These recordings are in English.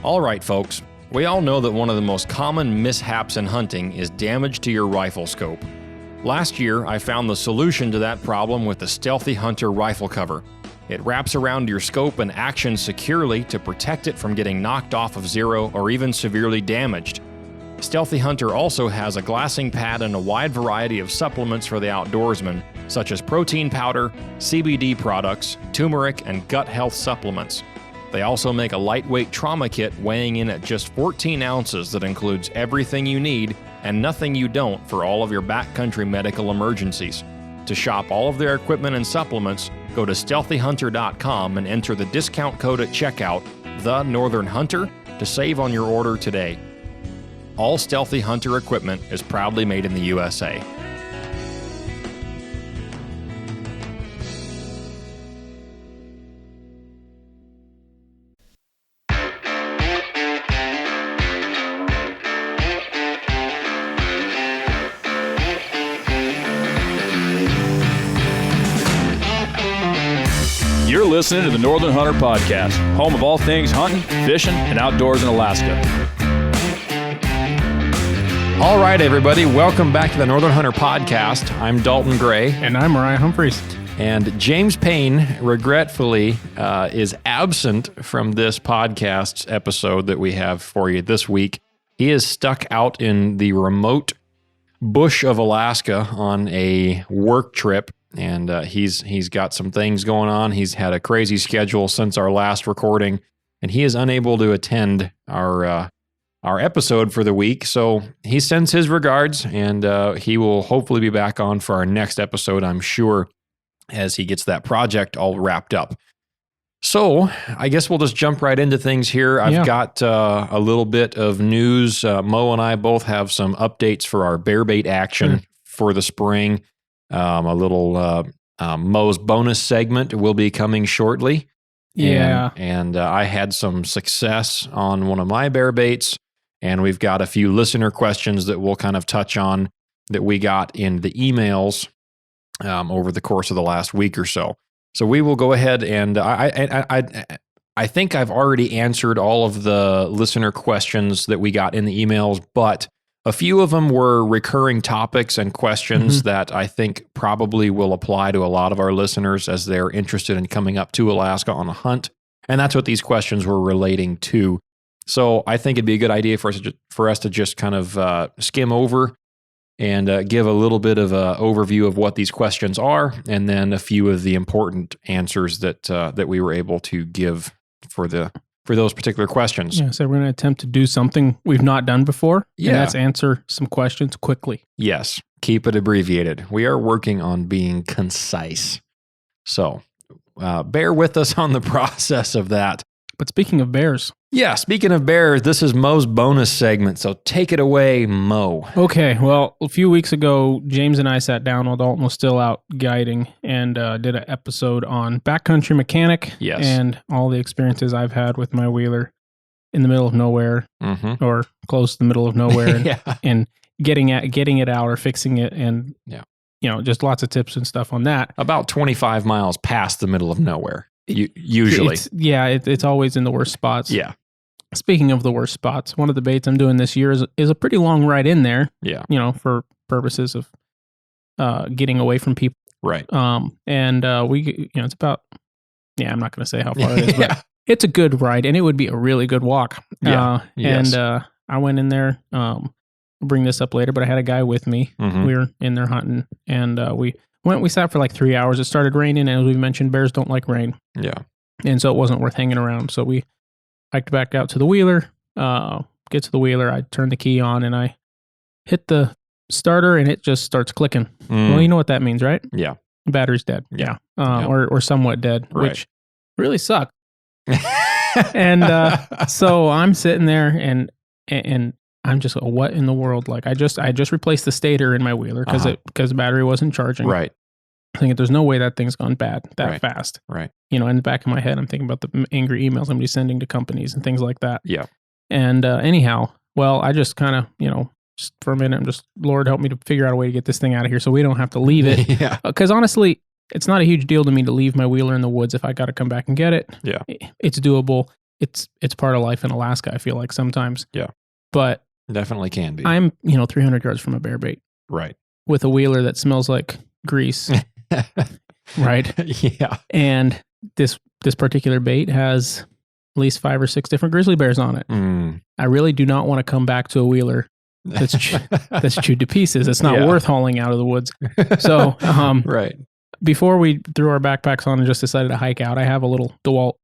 All right, folks. We all know that one of the most common mishaps in hunting is damage to your rifle scope. Last year, I found the solution to that problem with the STHEALTHY Hunter rifle cover. It wraps around your scope and actions securely to protect it from getting knocked off of zero or even severely damaged. STHEALTHY Hunter also has a glassing pad and a wide variety of supplements for the outdoorsman, such as protein powder, CBD products, turmeric, and gut health supplements. They also make a lightweight trauma kit weighing in at just 14 ounces that includes everything you need and nothing you don't for all of your backcountry medical emergencies. To shop all of their equipment and supplements, go to STEALTHYHunter.com and enter the discount code at checkout, The Northern Hunter, to save on your order today. All STHEALTHY Hunter equipment is proudly made in the USA. You're listening to the Northern Hunter Podcast, home of all things hunting, fishing, and outdoors in Alaska. All right, everybody, welcome back to the Northern Hunter Podcast. I'm Dalton Gray. And I'm Mariah Humphreys. And James Payne, regretfully, is absent from this podcast episode that we have for you this week. He is stuck out in the remote bush of Alaska on a work trip. And he's got some things going on. He's had a crazy schedule since our last recording, and he is unable to attend our episode for the week. So he sends his regards, and he will hopefully be back on for our next episode, I'm sure, as he gets that project all wrapped up. So I guess we'll just jump right into things here. I've got a little bit of news. Moe and I both have some updates for our bear bait action for the spring. A little Moe's bonus segment will be coming shortly. Yeah. And I had some success on one of my bear baits, and we've got a few listener questions that we'll kind of touch on that we got in the emails over the course of the last week or so. So we will go ahead and I think I've already answered all of the listener questions that we got in the emails, but a few of them were recurring topics and questions that I think probably will apply to a lot of our listeners as they're interested in coming up to Alaska on a hunt. And that's what these questions were relating to. So I think it'd be a good idea for us to just kind of skim over and give a little bit of an overview of what these questions are, and then a few of the important answers that we were able to give for those particular questions. Yeah, so we're going to attempt to do something we've not done before. Yeah. And that's answer some questions quickly. Yes, keep it abbreviated. We are working on being concise. So bear with us on the process of that. But speaking of bears. Yeah, speaking of bears, this is Moe's bonus segment. So take it away, Moe. Okay, well, a few weeks ago, James and I sat down while Dalton was still out guiding and did an episode on backcountry mechanic. Yes. And all the experiences I've had with my wheeler in the middle of nowhere or close to the middle of nowhere and getting it out or fixing it, and just lots of tips and stuff on that. About 25 miles past the middle of nowhere, usually. It's always in the worst spots. Yeah. Speaking of the worst spots, one of the baits I'm doing this year is a pretty long ride in there. Yeah. For purposes of getting away from people. Right. We it's about, I'm not going to say how far it is, but it's a good ride, and it would be a really good walk. Yeah. And I went in there, I'll bring this up later, but I had a guy with me. We were in there hunting, and we sat for like 3 hours. It started raining, and as we mentioned, bears don't like rain. Yeah. And so it wasn't worth hanging around. So we hiked back out to the wheeler, get to the wheeler, I turn the key on, and I hit the starter, and it just starts clicking. Well, you know what that means, right? Yeah. Battery's dead. Yeah. Or somewhat dead, right. Which really sucked. And so I'm sitting there, and I'm just, what in the world? Like I just replaced the stator in my wheeler because the battery wasn't charging. Right. I think there's no way that thing's gone bad that fast. Right. In the back of my head, I'm thinking about the angry emails I'm going to be sending to companies and things like that. Yeah. And anyhow, well, I just kind of, just for a minute, I'm just, Lord, help me to figure out a way to get this thing out of here so we don't have to leave it. Yeah. Because honestly, it's not a huge deal to me to leave my wheeler in the woods if I got to come back and get it. Yeah. It's doable. it's part of life in Alaska, I feel like sometimes. Yeah. But definitely can be. I'm, 300 yards from a bear bait. Right. With a wheeler that smells like grease. Right? Yeah. And this particular bait has at least 5 or 6 different grizzly bears on it. I really do not want to come back to a wheeler that's chewed to pieces. It's not worth hauling out of the woods. So, right. Before we threw our backpacks on and just decided to hike out, I have a little DeWalt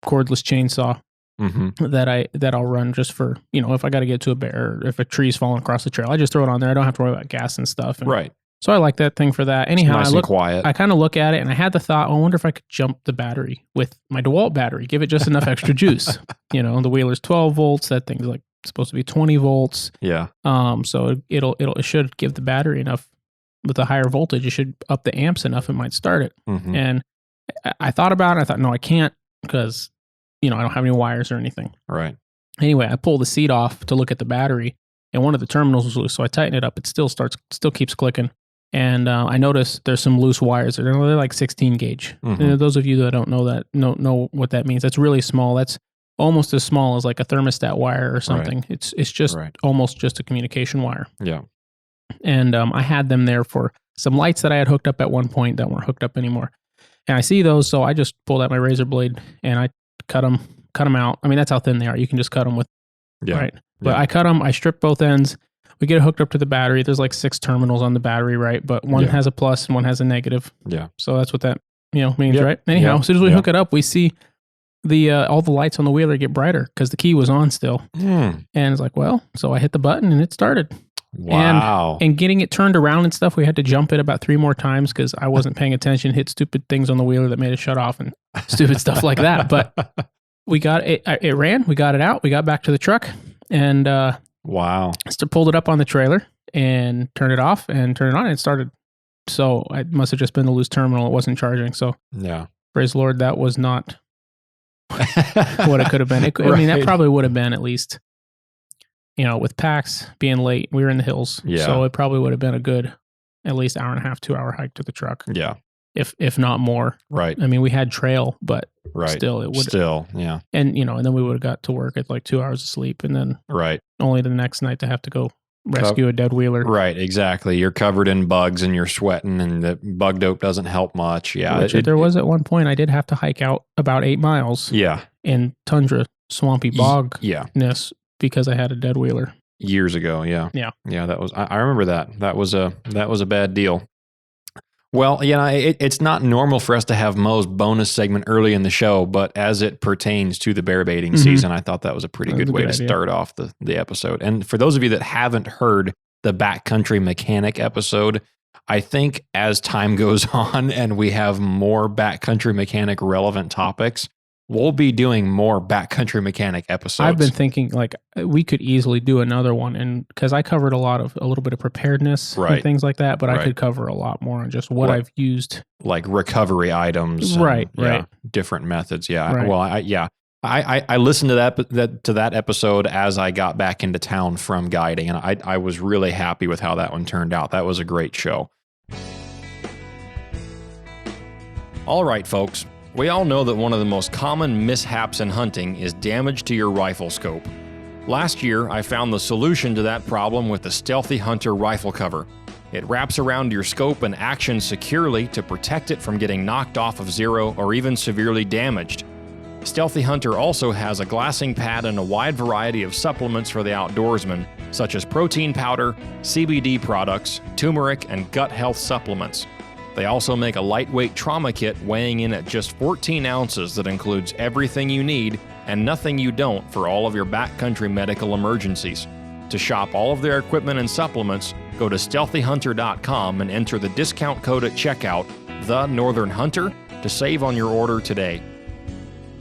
cordless chainsaw that I'll run just for, if I got to get to a bear, or if a tree's falling across the trail, I just throw it on there. I don't have to worry about gas and stuff. And right. So I like that thing for that. Anyhow, nice and quiet. I kind of look at it and I had the thought, I wonder if I could jump the battery with my DeWalt battery, give it just enough extra juice. The wheeler's 12 volts. That thing's like supposed to be 20 volts. Yeah. So it should give the battery enough. With a higher voltage, it should up the amps enough. It might start it. And I thought about it. I thought, no, I can't because, I don't have any wires or anything. Right. Anyway, I pulled the seat off to look at the battery and one of the terminals was loose. So I tighten it up. It still keeps clicking. And I noticed there's some loose wires. They're like 16 gauge. And those of you that don't know that, know what that means. That's really small. That's almost as small as like a thermostat wire or something. Right. It's just almost just a communication wire. Yeah. And I had them there for some lights that I had hooked up at one point that weren't hooked up anymore. And I see those, so I just pulled out my razor blade and I cut them out. I mean, that's how thin they are. You can just cut them with, right? But I cut them, I stripped both ends. We get it hooked up to the battery. There's like 6 terminals on the battery, right? But one has a plus and one has a negative. Yeah. So that's what that, means, right? Anyhow, as soon as we hook it up, we see all the lights on the wheeler get brighter because the key was on still. And it's like, well, so I hit the button and it started. Wow. And getting it turned around and stuff, we had to jump it about 3 more times because I wasn't paying attention, hit stupid things on the wheeler that made it shut off and stupid stuff like that. But we got it, it ran, we got it out, we got back to the truck and wow. Pulled it up on the trailer and turned it off and turned it on and it started. So it must have just been the loose terminal. It wasn't charging. So praise the Lord, that was not what it could have been. I mean, that probably would have been at least... with PAX being late, we were in the hills. Yeah. So it probably would have been a good, at least hour and a half, 2 hour hike to the truck. Yeah. If not more. Right. I mean, we had trail, but still it would. Still, yeah. And, and then we would have got to work at like 2 hours of sleep and then only the next night to have to go rescue a dead wheeler. Right. Exactly. You're covered in bugs and you're sweating and the bug dope doesn't help much. Yeah. There was at one point I did have to hike out about 8 miles. Yeah. In tundra, swampy bogness. Because I had a dead wheeler years ago. Yeah. That was. I remember that. That was a bad deal. Well, it's not normal for us to have Moe's bonus segment early in the show, but as it pertains to the bear baiting season, I thought that was a pretty good way to start off the episode. And for those of you that haven't heard the backcountry mechanic episode, I think as time goes on and we have more backcountry mechanic relevant topics, we'll be doing more backcountry mechanic episodes. I've been thinking like we could easily do another one, and because I covered a little bit of preparedness and things like that, but I could cover a lot more on just what I've used, like recovery items, and, different methods. Yeah. Right. Well, I listened to that episode as I got back into town from guiding, and I was really happy with how that one turned out. That was a great show. All right, folks. We all know that one of the most common mishaps in hunting is damage to your rifle scope. Last year, I found the solution to that problem with the Stealthy Hunter rifle cover. It wraps around your scope and actions securely to protect it from getting knocked off of zero or even severely damaged. Stealthy Hunter also has a glassing pad and a wide variety of supplements for the outdoorsman, such as protein powder, CBD products, turmeric, and gut health supplements. They also make a lightweight trauma kit weighing in at just 14 ounces that includes everything you need and nothing you don't for all of your backcountry medical emergencies. To shop all of their equipment and supplements, go to StealthyHunter.com and enter the discount code at checkout, The Northern Hunter, to save on your order today.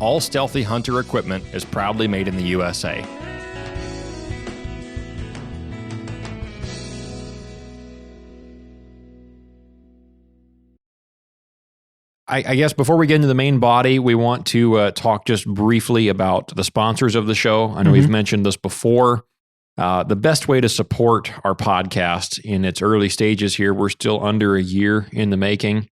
All Stealthy Hunter equipment is proudly made in the USA. I guess before we get into the main body, we want to talk just briefly about the sponsors of the show. I know we've mentioned this before. The best way to support our podcast in its early stages here, we're still under a year in the making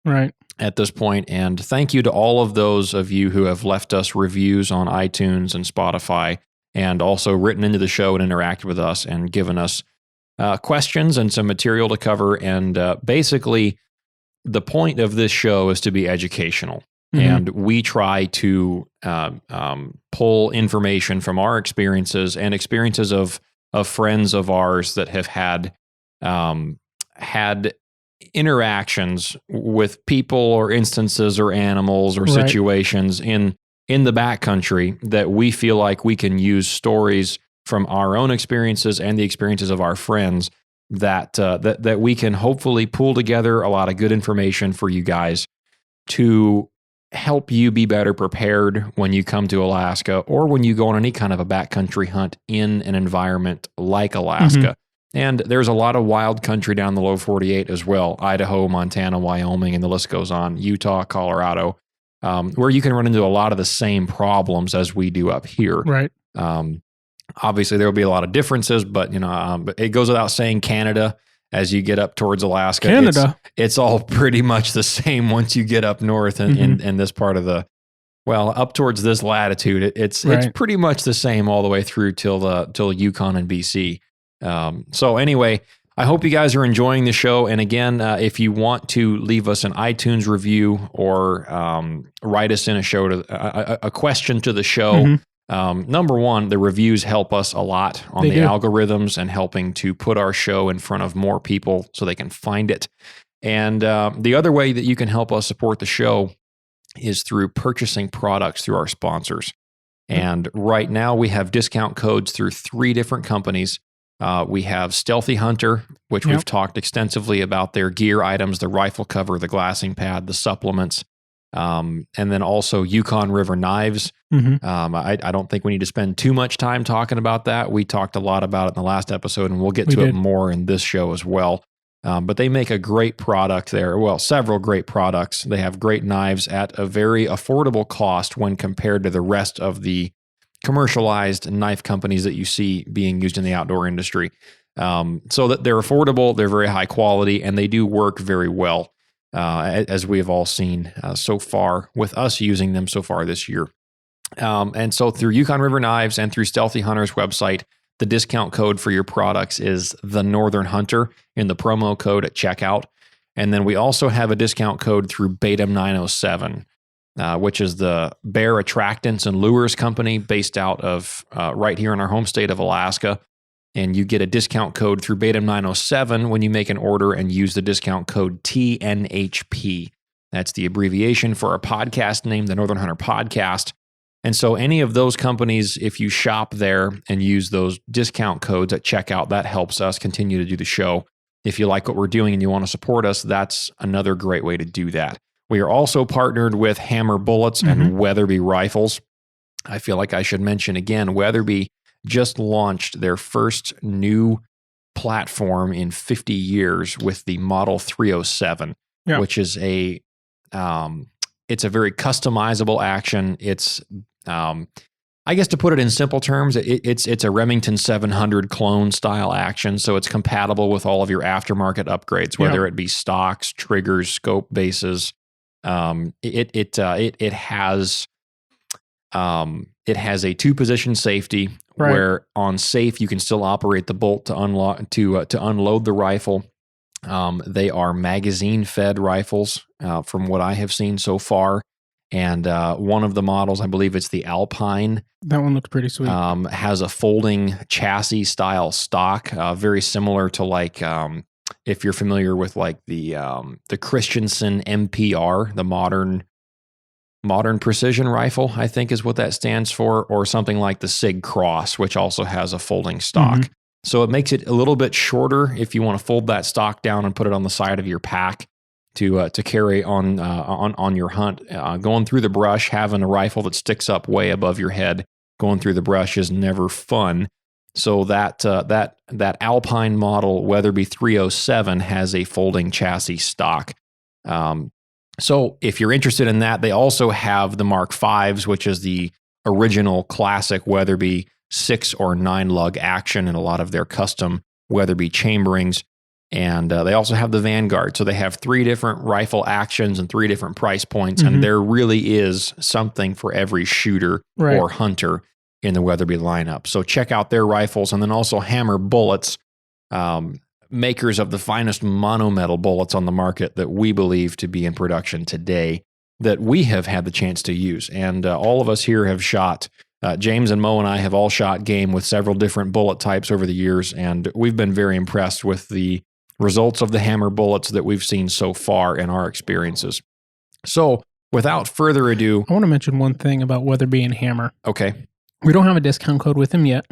at this point. And thank you to all of those of you who have left us reviews on iTunes and Spotify, and also written into the show and interacted with us and given us questions and some material to cover. And basically, the point of this show is to be educational. And we try to pull information from our experiences and experiences of friends of ours that have had interactions with people or instances or animals or situations in the backcountry that we feel like we can use stories from our own experiences and the experiences of our friends that we can hopefully pull together a lot of good information for you guys to help you be better prepared when you come to Alaska or when you go on any kind of a backcountry hunt in an environment like Alaska. And there's a lot of wild country down the low 48 as well. Idaho, Montana, Wyoming, and the list goes on. Utah, Colorado, where you can run into a lot of the same problems as we do up here. Obviously, there will be a lot of differences, but it goes without saying Canada, as you get up towards Alaska, it's all pretty much the same once you get up north in this part of up towards this latitude. It's pretty much the same all the way through till Yukon and BC. So anyway, I hope you guys are enjoying the show. And again, if you want to leave us an iTunes review or write us in a question to the show, number one, the reviews help us a lot on the algorithms and helping to put our show in front of more people so they can find it. And the other way that you can help us support the show is through purchasing products through our sponsors. And right now we have discount codes through 3 different companies. We have Stealthy Hunter, which we've talked extensively about their gear items, the rifle cover, the glassing pad, the supplements. And then also Yukon River Knives. I don't think we need to spend too much time talking about that. We talked a lot about it in the last episode, and we'll get to it more in this show as well. But they make a great product there. Well, several great products. They have great knives at a very affordable cost when compared to the rest of the commercialized knife companies that you see being used in the outdoor industry. So that they're affordable, they're very high quality, and they do work very well. As we have all seen so far with us using them so far this year. And so through Yukon River Knives and through Stealthy Hunter's website, the discount code for your products is the Northern Hunter in the promo code at checkout. And then we also have a discount code through Batum 907, which is the bear attractants and lures company based out of right here in our home state of Alaska. And you get a discount code through Batum 907 when you make an order and use the discount code TNHP. That's the abbreviation for our podcast name, the Northern Hunter Podcast. And so any of those companies, if you shop there and use those discount codes at checkout, that helps us continue to do the show. If you like what we're doing and you want to support us, that's another great way to do that. We are also partnered with Hammer Bullets and Weatherby Rifles. I feel like I should mention again, Weatherby just launched their first new platform in 50 years with the Model 307, which is it's a very customizable action. It's, I guess to put it in simple terms, it's a Remington 700 clone style action. So it's compatible with all of your aftermarket upgrades, whether it be stocks, triggers, scope bases. It has a 2-position safety where on safe you can still operate the bolt to unload the rifle. They are magazine-fed rifles from what I have seen so far. And one of the models, I believe it's the Alpine. That one looks pretty sweet. Has a folding chassis style stock, very similar to like if you're familiar with like the Christensen MPR, the modern precision rifle, I think is what that stands for, or something like the Sig Cross, which also has a folding stock. So it makes it a little bit shorter if you want to fold that stock down and put it on the side of your pack to carry on your hunt. Going through the brush, having a rifle that sticks up way above your head, going through the brush is never fun. So that Alpine model Weatherby 307 has a folding chassis stock. So if you're interested in that, they also have the Mark Vs, which is the original classic Weatherby 6 or 9 lug action in a lot of their custom Weatherby chamberings. And they also have the Vanguard. So they have 3 different rifle actions and 3 different price points. And there really is something for every shooter or hunter in the Weatherby lineup. So check out their rifles, and then also Hammer Bullets, makers of the finest monometal bullets on the market that we believe to be in production today that we have had the chance to use. And all of us here have shot, James and Moe and I have all shot game with several different bullet types over the years, and we've been very impressed with the results of the Hammer bullets that we've seen so far in our experiences. So without further ado, I want to mention one thing about Weatherby and Hammer. Okay. We don't have a discount code with them yet,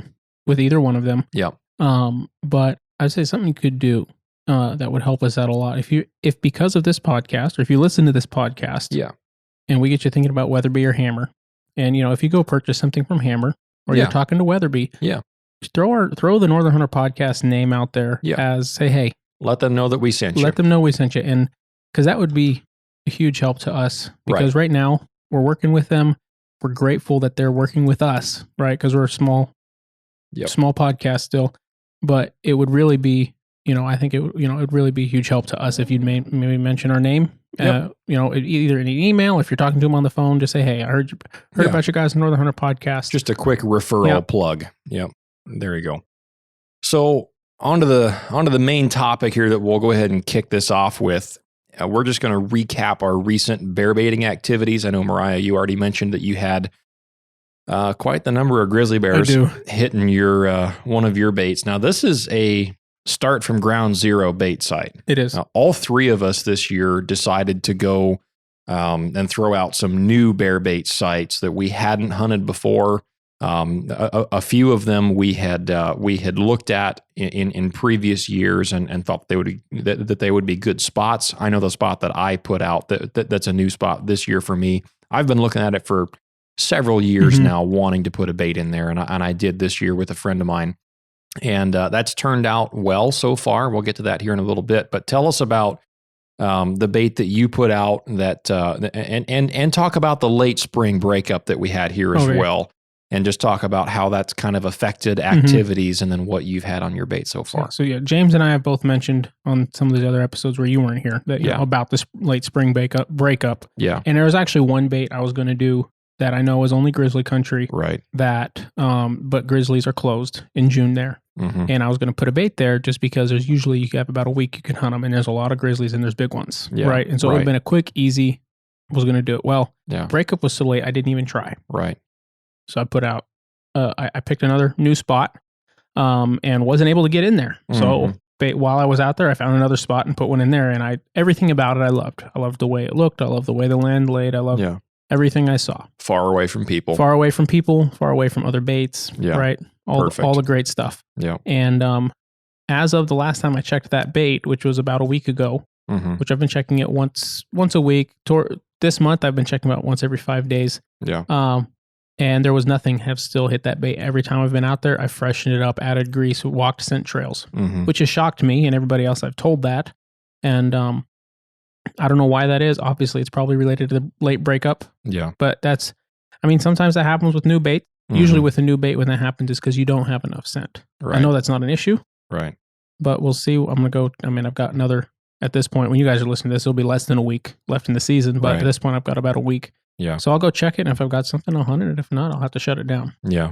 with either one of them. Yeah. But I'd say something you could do that would help us out a lot. If because of this podcast, or if you listen to this podcast, and we get you thinking about Weatherby or Hammer, and if you go purchase something from Hammer, or you're talking to Weatherby, just throw the Northern Hunter Podcast name out there as, say, hey, let them know that we sent you. Let them know we sent you, and because that would be a huge help to us. Because right now we're working with them. We're grateful that they're working with us, right? Because we're a small podcast still. But it would really be, I think it would really be a huge help to us if you'd maybe mention our name. Either in an email, if you're talking to them on the phone, just say, hey, I heard about you guys in Northern Hunter Podcast. Just a quick referral plug. Yep. There you go. So onto the main topic here that we'll go ahead and kick this off with. We're just going to recap our recent bear baiting activities. I know, Mariah, you already mentioned that you had quite the number of grizzly bears hitting your one of your baits. Now, this is a start from ground zero bait site. It is. Now, all 3 of us this year decided to go and throw out some new bear bait sites that we hadn't hunted before. A few of them we had looked at in previous years and thought they would be good spots. I know the spot that I put out that's a new spot this year for me. I've been looking at it for several years now, wanting to put a bait in there, and I did this year with a friend of mine, and that's turned out well so far. We'll get to that here in a little bit, but tell us about the bait that you put out that and talk about the late spring breakup that we had here as well. And just talk about how that's kind of affected activities and then what you've had on your bait so far. So James and I have both mentioned on some of the other episodes where you weren't here that you know about this late spring breakup. Yeah. And there was actually one bait I was going to do that I know is only grizzly country. Right. That, but grizzlies are closed in June there. And I was going to put a bait there just because there's usually, you have about a week you can hunt them, and there's a lot of grizzlies and there's big ones. Yeah. Right. And so it would have been a quick, easy, I was going to do it. Well, breakup was so late, I didn't even try. Right. So I put out, I picked another new spot, and wasn't able to get in there. So while I was out there, I found another spot and put one in there, and everything about it I loved. I loved the way it looked. I loved the way the land laid. I loved everything I saw. Far away from people. Far away from people. Far away from other baits. Yeah. Right. All the great stuff. Yeah. And as of the last time I checked that bait, which was about a week ago, which I've been checking it once a week. This month I've been checking about once every 5 days. Yeah. And there was nothing. Have still hit that bait every time I've been out there. I freshened it up, added grease, walked scent trails, which has shocked me and everybody else I've told that. And I don't know why that is. Obviously, it's probably related to the late breakup. Yeah. But sometimes that happens with new bait. Usually with a new bait, when that happens, is because you don't have enough scent. Right. I know that's not an issue. Right. But we'll see. I'm going to go. I've got another, at this point, when you guys are listening to this, it'll be less than a week left in the season. But at this point, I've got about a week. Yeah. So I'll go check it, and if I've got something, I'll hunt it. If not, I'll have to shut it down. Yeah.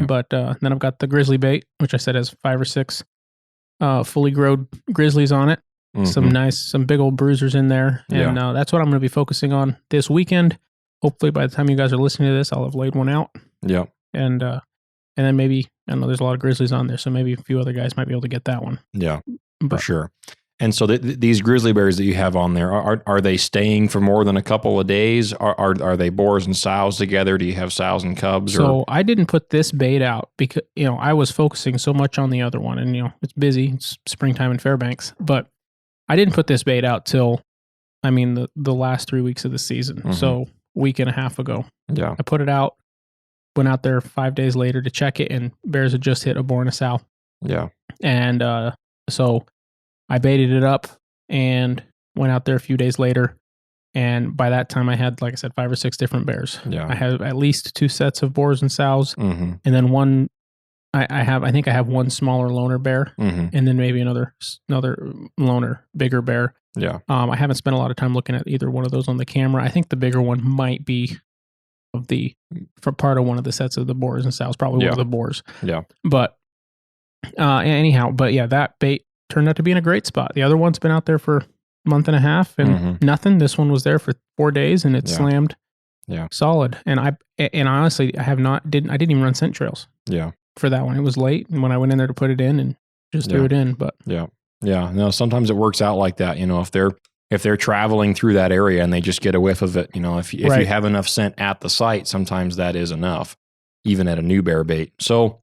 But then I've got the grizzly bait, which I said has 5 or 6 fully growed grizzlies on it. Some big old bruisers in there. And that's what I'm going to be focusing on this weekend. Hopefully by the time you guys are listening to this, I'll have laid one out. Yeah. And then maybe, I know there's a lot of grizzlies on there, so maybe a few other guys might be able to get that one. Yeah, for sure. And so these grizzly bears that you have on there, are they staying for more than a couple of days? Are they boars and sows together? Do you have sows and cubs? So I didn't put this bait out because, I was focusing so much on the other one, and, it's busy. It's springtime in Fairbanks, but I didn't put this bait out till, the last 3 weeks of the season. So week and a half ago. Yeah. I put it out, went out there 5 days later to check it, and bears had just hit a boar and a sow. Yeah. And so I baited it up and went out there a few days later. And by that time I had, like I said, 5 or 6 different bears. Yeah. I had at least 2 sets of boars and sows, and then one I think I have one smaller loner bear, and then maybe another loner, bigger bear. Yeah. I haven't spent a lot of time looking at either one of those on the camera. I think the bigger one might be for part of one of the sets of the boars and sows, probably one of the boars. Yeah. But that bait turned out to be in a great spot. The other one's been out there for a month and a half and nothing. This one was there for 4 days and it slammed solid. And I honestly, I didn't even run scent trails. Yeah. For that one. It was late, and when I went in there to put it in and just threw it in, but yeah. No, sometimes it works out like that. If they're traveling through that area and they just get a whiff of it, if you have enough scent at the site, sometimes that is enough, even at a new bear bait. So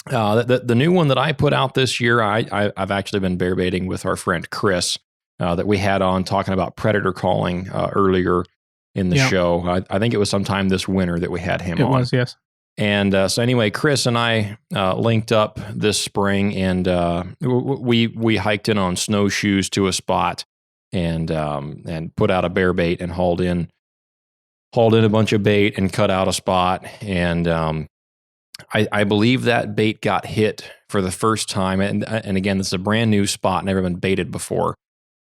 the new one that I put out this year, I've actually been bear baiting with our friend Chris that we had on talking about predator calling earlier in the show. I think it was sometime this winter that we had him on. It was, yes. And so anyway, Chris and I linked up this spring, and we hiked in on snowshoes to a spot, and put out a bear bait and hauled in a bunch of bait and cut out a spot. And I believe that bait got hit for the first time, and again, this is a brand new spot, never been baited before,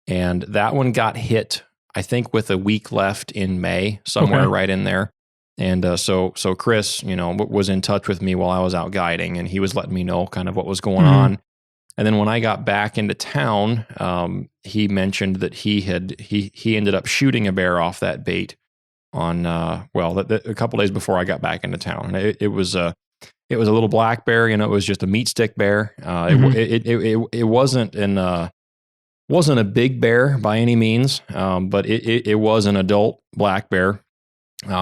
and that one got hit, I think, with a week left in May, somewhere right in there. And so Chris, was in touch with me while I was out guiding, and he was letting me know kind of what was going on. And then when I got back into town, he mentioned that he ended up shooting a bear off that bait on a couple days before I got back into town. And it was a little black bear, it was just a meat stick bear. It wasn't a big bear by any means, but it was an adult black bear.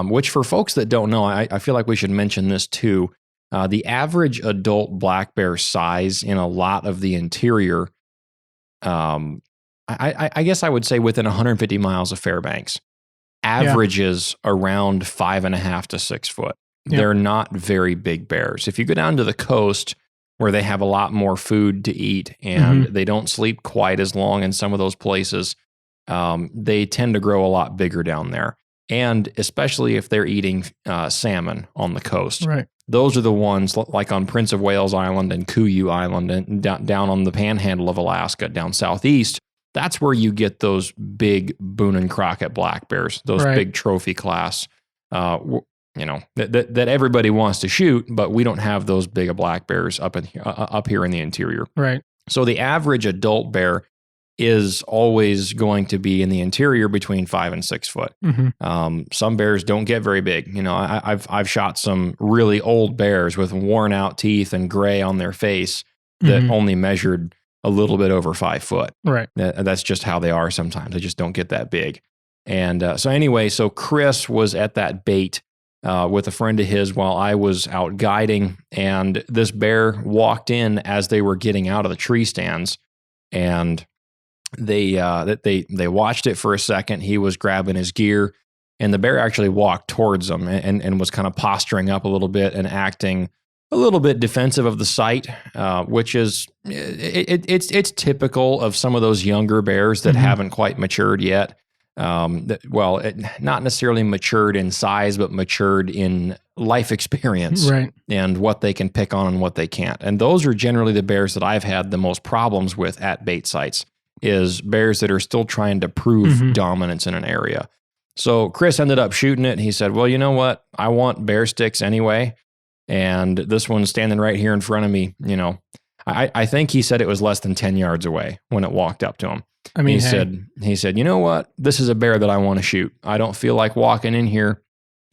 Which for folks that don't know, I feel like we should mention this too. The average adult black bear size in a lot of the interior, I guess I would say within 150 miles of Fairbanks, averages around 5.5 to 6 foot. Yeah. They're not very big bears. If you go down to the coast where they have a lot more food to eat and they don't sleep quite as long in some of those places, they tend to grow a lot bigger down there. And especially if they're eating salmon on the coast. Right. Those are the ones like on Prince of Wales Island and Kuyu Island and down on the panhandle of Alaska, down southeast. That's where you get those big Boone and Crockett black bears, those big trophy class, that everybody wants to shoot, but we don't have those big of black bears up here in the interior. Right. So the average adult bear is always going to be in the interior between 5 and 6 foot. Some bears don't get very big. I've shot some really old bears with worn out teeth and gray on their face that only measured a little bit over 5 foot. Right. That's just how they are sometimes. They just don't get that big. And so Chris was at that bait with a friend of his while I was out guiding, and this bear walked in as they were getting out of the tree stands, and they watched it for a second. He was grabbing his gear, and the bear actually walked towards them and was kind of posturing up a little bit and acting a little bit defensive of the site, which is it's typical of some of those younger bears that haven't quite matured yet. Not necessarily matured in size, but matured in life experience, and what they can pick on and what they can't. And those are generally the bears that I've had the most problems with at bait sites. Is bears that are still trying to prove dominance in an area. So Chris ended up shooting it. He said, well, you know what? I want bear sticks anyway. And this one's standing right here in front of me. I think he said it was less than 10 yards away when it walked up to him. He said, you know what? This is a bear that I want to shoot. I don't feel like walking in here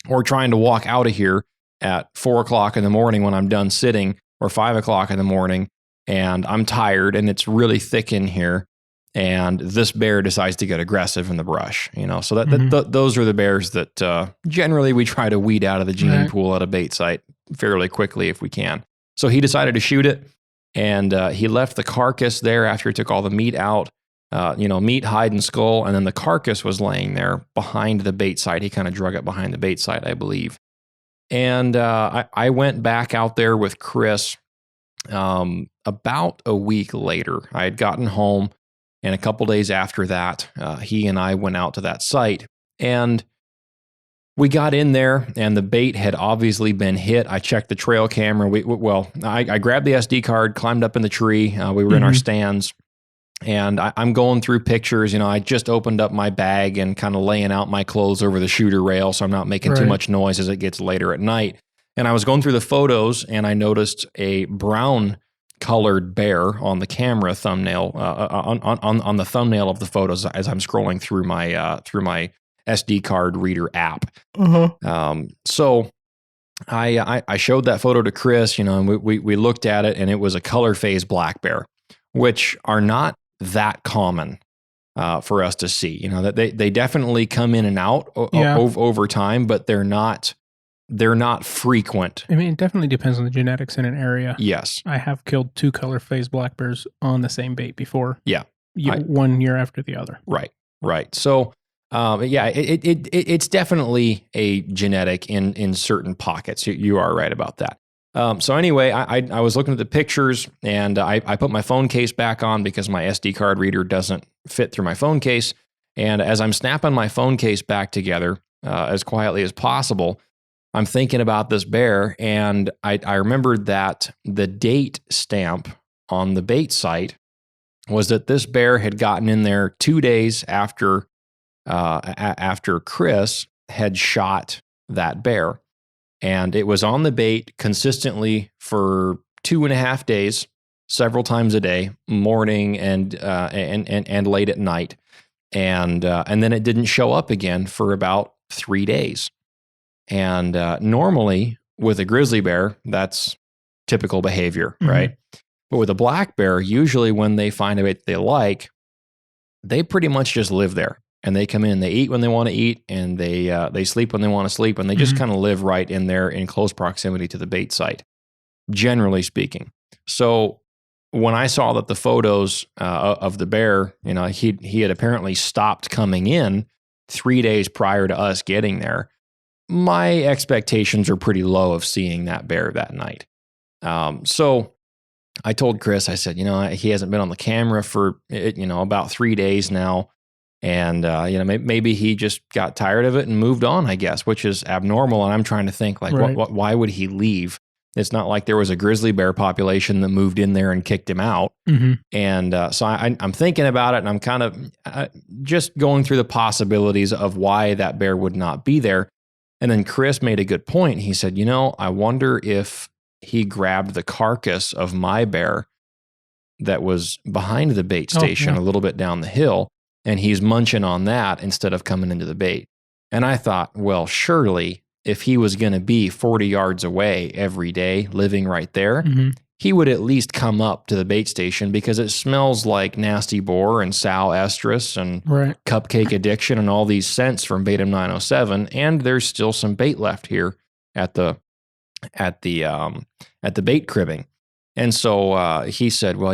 or trying to walk out of here at 4 o'clock in the morning when I'm done sitting, or 5 o'clock in the morning, and I'm tired and it's really thick in here. And this bear decides to get aggressive in the brush, so those are the bears that generally we try to weed out of the gene pool at a bait site fairly quickly if we can. So he decided to shoot it, and he left the carcass there after he took all the meat out, meat, hide, and skull, and then the carcass was laying there behind the bait site. He kind of drug it behind the bait site, I believe. And I went back out there with Chris about a week later. I had gotten home. And a couple days after that, he and I went out to that site. And we got in there, and the bait had obviously been hit. I checked the trail camera. I grabbed the SD card, climbed up in the tree. We were in our stands, and I'm going through pictures. I just opened up my bag and kind of laying out my clothes over the shooter rail, so I'm not making too much noise as it gets later at night. And I was going through the photos, and I noticed a brown colored bear on the camera thumbnail, on the thumbnail of the photos as I'm scrolling through my SD card reader app. So I showed that photo to Chris, and we looked at it, and it was a color phase black bear, which are not that common for us to see. That they definitely come in and out over time, but they're not frequent. I mean, it definitely depends on the genetics in an area. Yes. I have killed 2 color phase black bears on the same bait before. Yeah. 1 year after the other. Right. So, it's definitely a genetic in certain pockets. You are right about that. So anyway, I was looking at the pictures, and I put my phone case back on because my SD card reader doesn't fit through my phone case. And as I'm snapping my phone case back together as quietly as possible, I'm thinking about this bear, and I remembered that the date stamp on the bait site was that this bear had gotten in there 2 days after Chris had shot that bear. And it was on the bait consistently for 2.5 days, several times a day, morning and late at night. And then it didn't show up again for about 3 days. And normally with a grizzly bear, that's typical behavior, right? But with a black bear, usually when they find a bait they like, they pretty much just live there. And they come in, they eat when they want to eat, and they sleep when they want to sleep, and they just kind of live right in there in close proximity to the bait site, generally speaking. So when I saw that the photos of the bear, he had apparently stopped coming in 3 days prior to us getting there, my expectations are pretty low of seeing that bear that night. So I told Chris, I said, he hasn't been on the camera for about 3 days now. And, maybe he just got tired of it and moved on, I guess, which is abnormal. And I'm trying to think, why would he leave? It's not like there was a grizzly bear population that moved in there and kicked him out. And so I'm thinking about it, and I'm kind of just going through the possibilities of why that bear would not be there. And then Chris made a good point. He said, I wonder if he grabbed the carcass of my bear that was behind the bait station a little bit down the hill, and he's munching on that instead of coming into the bait. And I thought, well, surely if he was going to be 40 yards away every day, living right there, he would at least come up to the bait station, because it smells like nasty boar and sow estrus and cupcake addiction and all these scents from Beta 907. And there's still some bait left here at the bait cribbing. And so he said, well,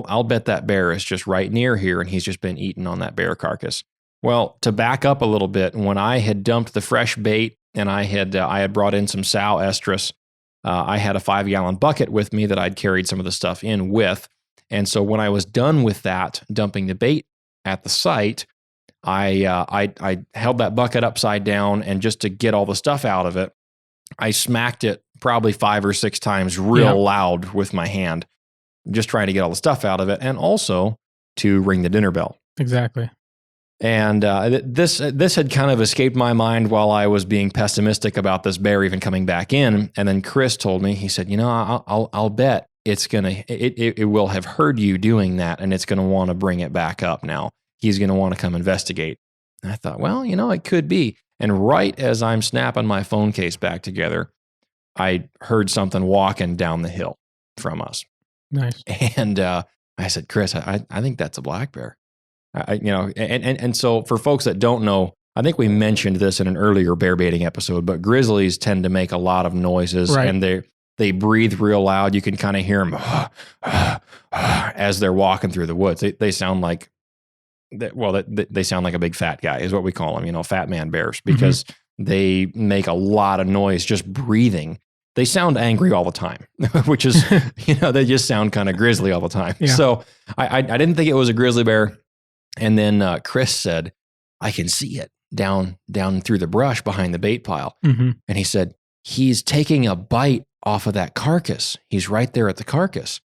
I'll bet that bear is just right near here, and he's just been eating on that bear carcass. Well, to back up a little bit, when I had dumped the fresh bait and I had brought in some sow estrus, I had a 5-gallon bucket with me that I'd carried some of the stuff in with. And so when I was done with that, dumping the bait at the site, I held that bucket upside down, and just to get all the stuff out of it, I smacked it probably 5 or 6 times real loud with my hand, just trying to get all the stuff out of it, and also to ring the dinner bell. Exactly. And this had kind of escaped my mind while I was being pessimistic about this bear even coming back in. And then Chris told me, he said, I'll bet it will have heard you doing that, and it's going to want to bring it back up now. He's going to want to come investigate. And I thought, well, it could be. And right as I'm snapping my phone case back together, I heard something walking down the hill from us. Nice. And I said, Chris, I think that's a black bear. And so for folks that don't know, I think we mentioned this in an earlier bear baiting episode, but grizzlies tend to make a lot of noises, and they breathe real loud. You can kind of hear them as they're walking through the woods. They sound like, they sound like a big fat guy is what we call them, fat man bears, because they make a lot of noise just breathing. They sound angry all the time, which is, they just sound kind of grizzly all the time. Yeah. So I didn't think it was a grizzly bear. And then Chris said, I can see it. down through the brush behind the bait pile. And he said, he's taking a bite off of that carcass. He's right there at the carcass.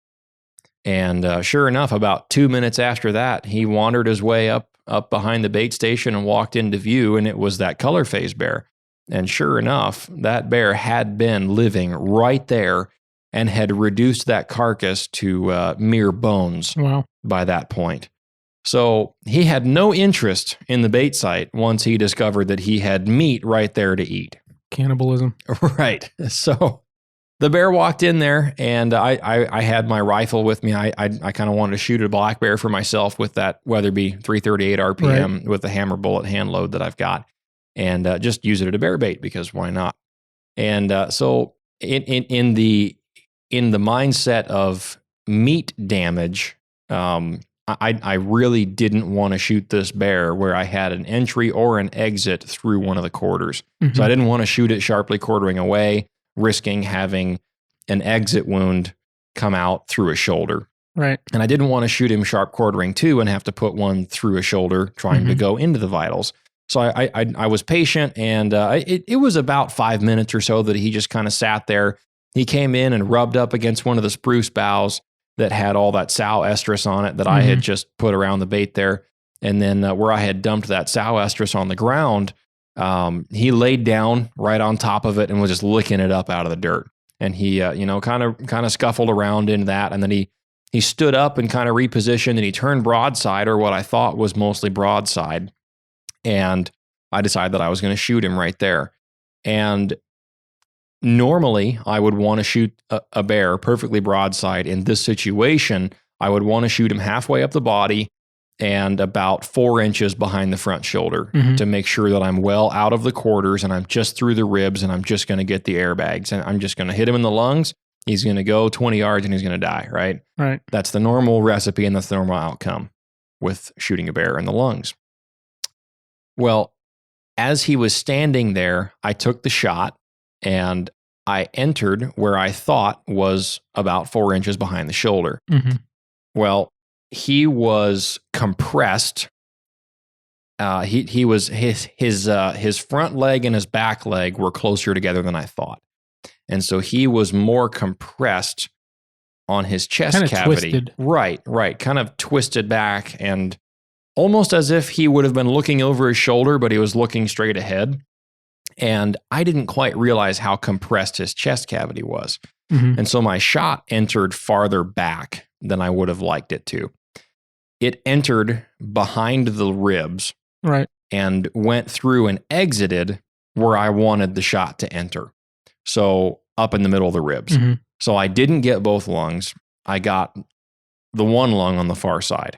And sure enough, about 2 minutes after that, he wandered his way up behind the bait station and walked into view, and it was that color phase bear. And sure enough, that bear had been living right there and had reduced that carcass to mere bones by that point. So he had no interest in the bait site once he discovered that he had meat right there to eat. Cannibalism. Right. So the bear walked in there, and I had my rifle with me. I kind of wanted to shoot a black bear for myself with that Weatherby 338 RPM with the hammer bullet hand load that I've got, and just use it at a bear bait because why not? And so in the mindset of meat damage, I really didn't want to shoot this bear where I had an entry or an exit through one of the quarters. So I didn't want to shoot it sharply quartering away, risking having an exit wound come out through a shoulder. Right. And I didn't want to shoot him sharp quartering too and have to put one through a shoulder trying to go into the vitals. So I was patient, and it was about 5 minutes or so that he just kind of sat there. He came in and rubbed up against one of the spruce boughs that had all that sow estrus on it that I had just put around the bait there. And then where I had dumped that sow estrus on the ground, he laid down right on top of it and was just licking it up out of the dirt. And he, kind of scuffled around in that. And then he stood up and kind of repositioned, and he turned broadside, or what I thought was mostly broadside. And I decided that I was going to shoot him right there. And normally I would want to shoot a bear perfectly broadside. In this situation, I would want to shoot him halfway up the body and about 4 inches behind the front shoulder to make sure that I'm well out of the quarters and I'm just through the ribs, and I'm just going to get the airbags, and I'm just going to hit him in the lungs. He's going to go 20 yards and he's going to die, right? Right. That's the normal recipe, and that's the normal outcome with shooting a bear in the lungs. Well, as he was standing there, I took the shot and I entered where I thought was about 4 inches behind the shoulder. Well, he was compressed. He was his front leg and his back leg were closer together than I thought, and so he was more compressed on his chest kind of cavity. Twisted. Right, kind of twisted back, and almost as if he would have been looking over his shoulder, but he was looking straight ahead. And I didn't quite realize how compressed his chest cavity was. And so my shot entered farther back than I would have liked it to. It entered behind the ribs, right, and went through and exited where I wanted the shot to enter. So up in the middle of the ribs. So I didn't get both lungs. I got the one lung on the far side.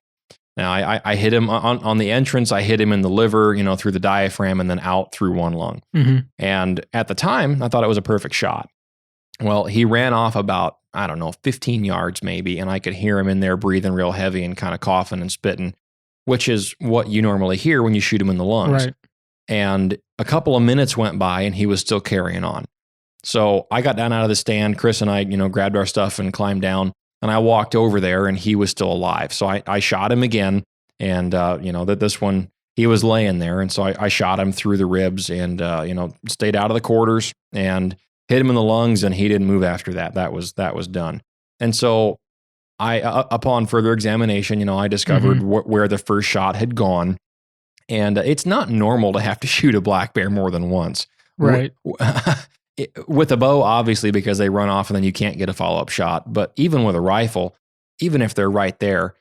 Now I hit him on the entrance. I hit him in the liver, through the diaphragm, and then out through one lung. And at the time, I thought it was a perfect shot. Well, he ran off about, 15 yards maybe, and I could hear him in there breathing real heavy and kind of coughing and spitting, which is what you normally hear when you shoot him in the lungs. Right. And a couple of minutes went by, and he was still carrying on. So I got down out of the stand. Chris and I, grabbed our stuff and climbed down. And I walked over there, and he was still alive. So I shot him again, and that this one, he was laying there, and so I shot him through the ribs, and stayed out of the quarters and hit him in the lungs, and he didn't move after that. That was done. And so upon further examination, I discovered where the first shot had gone, and it's not normal to have to shoot a black bear more than once. Right. With a bow, obviously, because they run off and then you can't get a follow-up shot. But even with a rifle, even if they're right there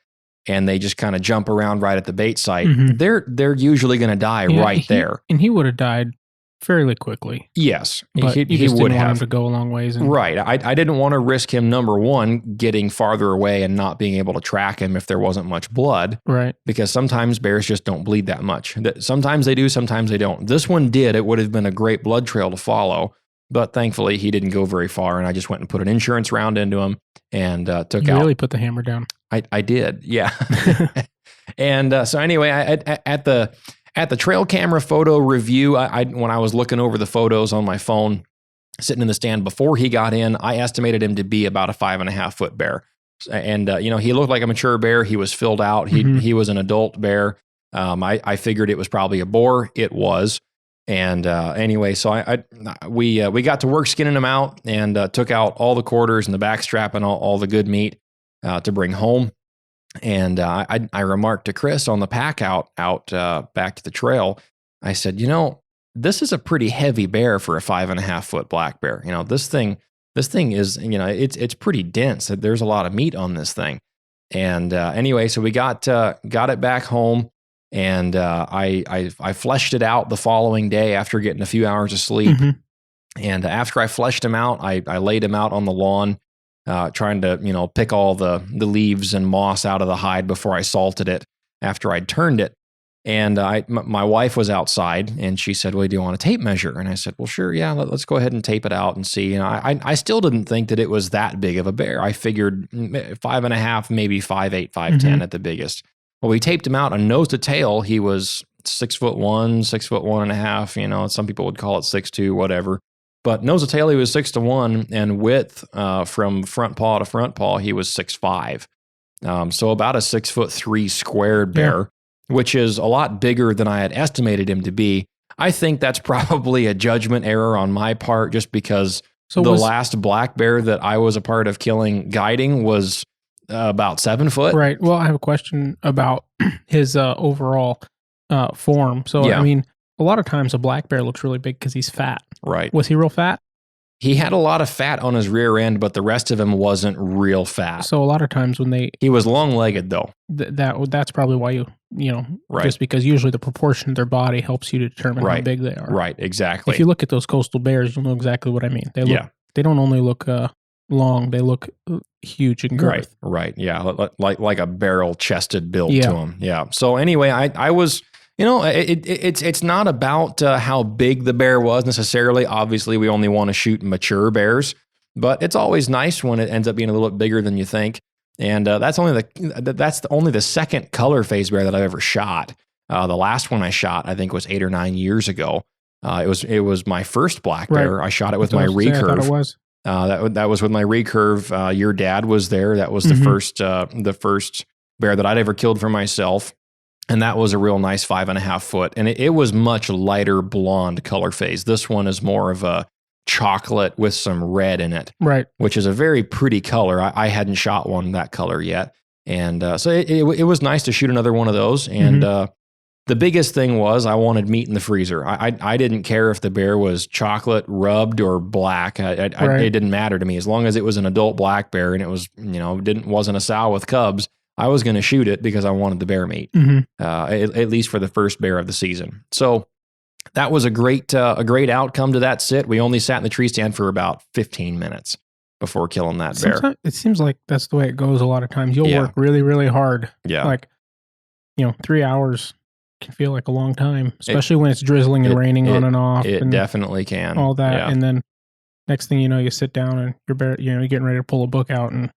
and they just kind of jump around right at the bait site, they're usually going to die there. And he would have died fairly quickly. Yes, but he just would didn't want have him to go a long ways. Right. I didn't want to risk him, number one, getting farther away and not being able to track him if there wasn't much blood. Right. Because sometimes bears just don't bleed that much. Sometimes they do, sometimes they don't. This one did. It would have been a great blood trail to follow. But thankfully, he didn't go very far, and I just went and put an insurance round into him and took out. You really put the hammer down. I did, yeah. And so anyway, at the trail camera photo review, when I was looking over the photos on my phone, sitting in the stand before he got in, I estimated him to be about a 5.5 foot bear. And he looked like a mature bear. He was filled out. He was an adult bear. I figured it was probably a boar. It was. And anyway, so we got to work skinning him out and took out all the quarters and the backstrap and all the good meat to bring home. And I remarked to Chris on the pack out back to the trail. I said, this is a pretty heavy bear for a 5.5 foot black bear. This thing is, it's pretty dense. There's a lot of meat on this thing. And anyway, so we got it back home. And I fleshed it out the following day after getting a few hours of sleep. Mm-hmm. And after I fleshed him out, I laid him out on the lawn, trying to pick all the leaves and moss out of the hide before I salted it after I'd turned it. And my wife was outside, and she said, "Well, do you want a tape measure?" And I said, "Well, sure, yeah, let's go ahead and tape it out and see." I still didn't think that it was that big of a bear. I figured 5.5, maybe 5'8", 5'10" mm-hmm. at the biggest. Well, we taped him out, and nose to tail, he was 6'1", 6'1.5". Some people would call it 6'2", whatever. But nose to tail, he was 6'1", and width from front paw to front paw, he was 6'5". So about a 6'3" squared bear, which is a lot bigger than I had estimated him to be. I think that's probably a judgment error on my part, just because last black bear that I was a part of killing guiding was about 7 foot. Right. Well, I have a question about his overall form. So, I mean, a lot of times a black bear looks really big because he's fat. Right. Was he real fat? He had a lot of fat on his rear end, but the rest of him wasn't real fat. So a lot of times when he was long-legged though. That's probably why right. Just because usually the proportion of their body helps you to determine how big they are. Right. Exactly. If you look at those coastal bears, you'll know exactly what I mean. They don't only look long, they look huge in girth. Right. Yeah. Like a barrel-chested build to them. Yeah. So anyway, I was, it's not about how big the bear was necessarily. Obviously, we only want to shoot mature bears, but it's always nice when it ends up being a little bit bigger than you think. And that's only the second color phase bear that I've ever shot. The last one I shot, I think, was 8 or 9 years ago. It was my first black bear. I shot it with my recurve. I thought it was. That was with my recurve. Your dad was there. That was mm-hmm. the first bear that I'd ever killed for myself. And that was a real nice 5.5 foot. And it was much lighter blonde color phase. This one is more of a chocolate with some red in it. Right. Which is a very pretty color. I hadn't shot one that color yet. And so it was nice to shoot another one of those. And mm-hmm. The biggest thing was I wanted meat in the freezer. I didn't care if the bear was chocolate, rubbed, or black. It didn't matter to me. As long as it was an adult black bear and it was, wasn't a sow with cubs, I was going to shoot it because I wanted the bear meat, mm-hmm. At least for the first bear of the season. So that was a great outcome to that sit. We only sat in the tree stand for about 15 minutes before killing that bear. It seems like that's the way it goes a lot of times. You'll work really, really hard. Yeah. Like, 3 hours can feel like a long time, especially when it's drizzling and raining on and off. It definitely can. All that. Yeah. And then next thing you know, you sit down and you're getting ready to pull a book out and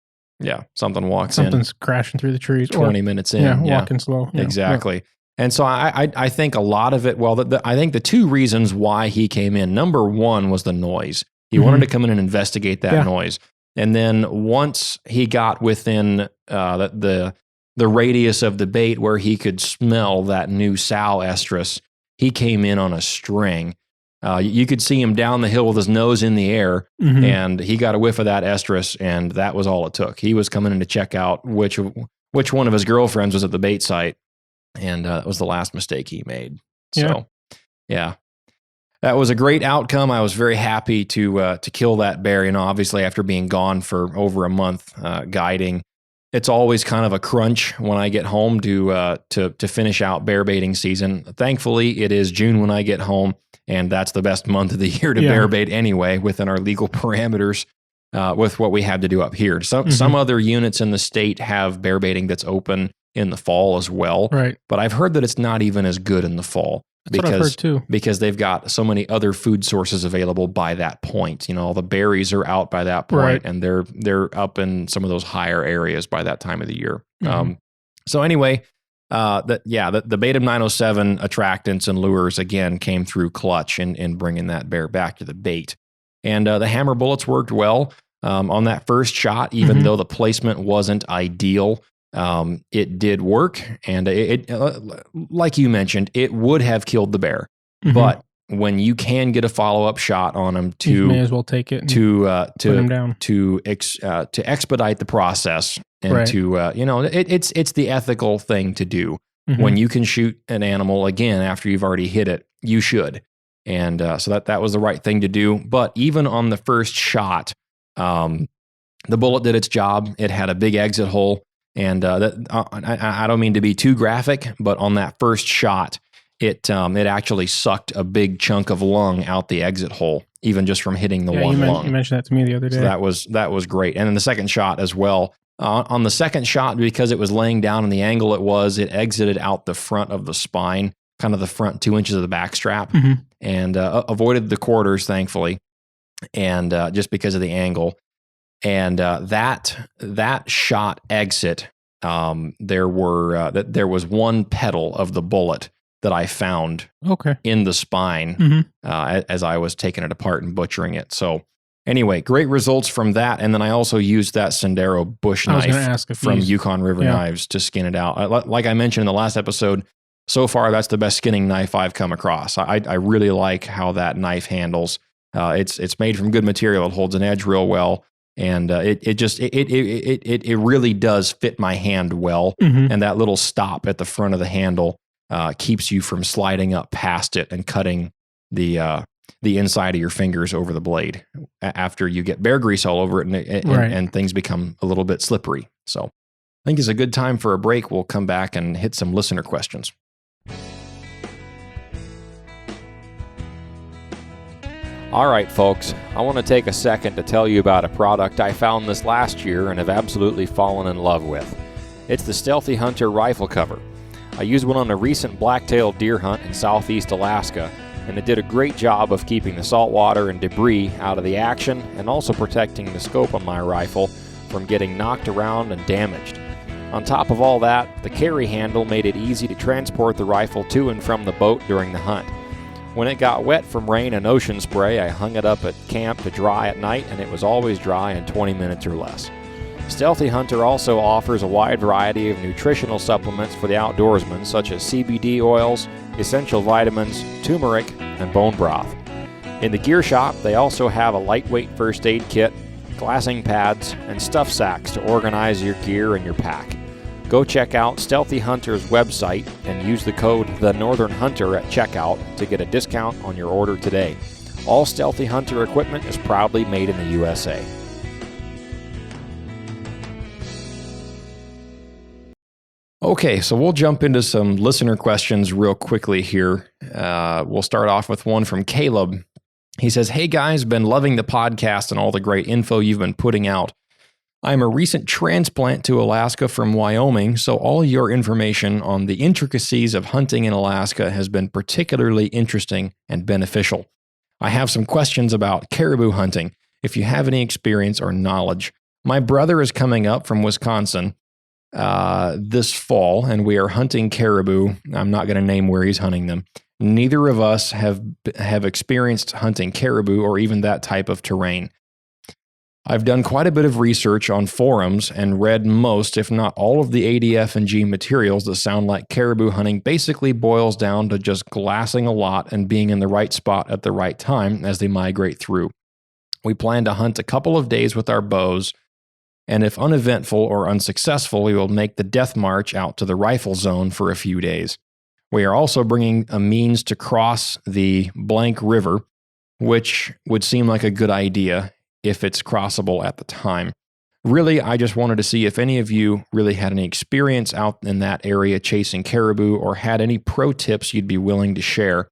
something's crashing through the trees. 20 minutes in. Walking slow. Exactly. Yeah. And so I think a lot of it, I think the two reasons why he came in, number one was the noise. He mm-hmm. wanted to come in and investigate that noise. And then once he got within the radius of the bait where he could smell that new sow estrus, he came in on a string. You could see him down the hill with his nose in the air, mm-hmm. and he got a whiff of that estrus, and that was all it took. He was coming in to check out which one of his girlfriends was at the bait site, and that was the last mistake he made. So, yeah. That was a great outcome. I was very happy to kill that bear. Obviously after being gone for over a month guiding, it's always kind of a crunch when I get home to finish out bear baiting season. Thankfully, it is June when I get home, and that's the best month of the year to bear bait anyway, within our legal parameters, with what we had to do up here. Some other units in the state have bear baiting that's open in the fall as well. Right. But I've heard that it's not even as good in the fall. That's what I've heard too. Because they've got so many other food sources available by that point. All the berries are out by that point, and they're up in some of those higher areas by that time of the year. Mm-hmm. So anyway, the Beta 907 attractants and lures again came through clutch in bringing that bear back to the bait. And the hammer bullets worked well on that first shot, even mm-hmm. though the placement wasn't ideal. It did work, and it like you mentioned, it would have killed the bear. Mm-hmm. But when you can get a follow-up shot on them, you may as well take it to put them down to expedite the process, and right. to it's the ethical thing to do. Mm-hmm. When you can shoot an animal again after you've already hit it, you should. And so that was the right thing to do. But even on the first shot, the bullet did its job. It had a big exit hole. And I don't mean to be too graphic, but on that first shot, it actually sucked a big chunk of lung out the exit hole, even just from hitting the one lung. You mentioned that to me the other day. So that was great. And then the second shot as well. On the second shot, because it was laying down in the angle it exited out the front of the spine, kind of the front 2 inches of the back strap, mm-hmm. and avoided the quarters, thankfully, and just because of the angle. And that shot exit, there was one petal of the bullet that I found in the spine, mm-hmm. As I was taking it apart and butchering it. So anyway, great results from that. And then I also used that Sendero bush knife from Yukon River Knives to skin it out. Like I mentioned in the last episode, so far that's the best skinning knife I've come across. I really like how that knife handles. It's made from good material. It holds an edge real well. And it really does fit my hand well. Mm-hmm. And that little stop at the front of the handle keeps you from sliding up past it and cutting the inside of your fingers over the blade after you get bear grease all over it and things become a little bit slippery. So I think it's a good time for a break. We'll come back and hit some listener questions. All right, folks, I want to take a second to tell you about a product I found this last year and have absolutely fallen in love with. It's the Stealthy Hunter rifle cover. I used one on a recent black-tailed deer hunt in southeast Alaska, and it did a great job of keeping the saltwater and debris out of the action and also protecting the scope on my rifle from getting knocked around and damaged. On top of all that, the carry handle made it easy to transport the rifle to and from the boat during the hunt. When it got wet from rain and ocean spray, I hung it up at camp to dry at night, and it was always dry in 20 minutes or less. Stealthy Hunter also offers a wide variety of nutritional supplements for the outdoorsman, such as CBD oils, essential vitamins, turmeric, and bone broth. In the gear shop, they also have a lightweight first aid kit, glassing pads, and stuff sacks to organize your gear and your pack. Go check out Stealthy Hunter's website and use the code TheNorthernHunter at checkout to get a discount on your order today. All Stealthy Hunter equipment is proudly made in the USA. Okay, so we'll jump into some listener questions real quickly here. We'll start off with one from Caleb. He says, "Hey guys, been loving the podcast and all the great info you've been putting out. I'm a recent transplant to Alaska from Wyoming, so all your information on the intricacies of hunting in Alaska has been particularly interesting and beneficial. I have some questions about caribou hunting, if you have any experience or knowledge. My brother is coming up from Wisconsin this fall, and we are hunting caribou. I'm not going to name where he's hunting them. Neither of us have experienced hunting caribou or even that type of terrain. I've done quite a bit of research on forums and read most, if not all, of the ADF and G materials that sound like caribou hunting basically boils down to just glassing a lot and being in the right spot at the right time as they migrate through. We plan to hunt a couple of days with our bows, and if uneventful or unsuccessful, we will make the death march out to the rifle zone for a few days. We are also bringing a means to cross the blank river, which would seem like a good idea if it's crossable at the time. Really, I just wanted to see if any of you really had any experience out in that area chasing caribou or had any pro tips you'd be willing to share.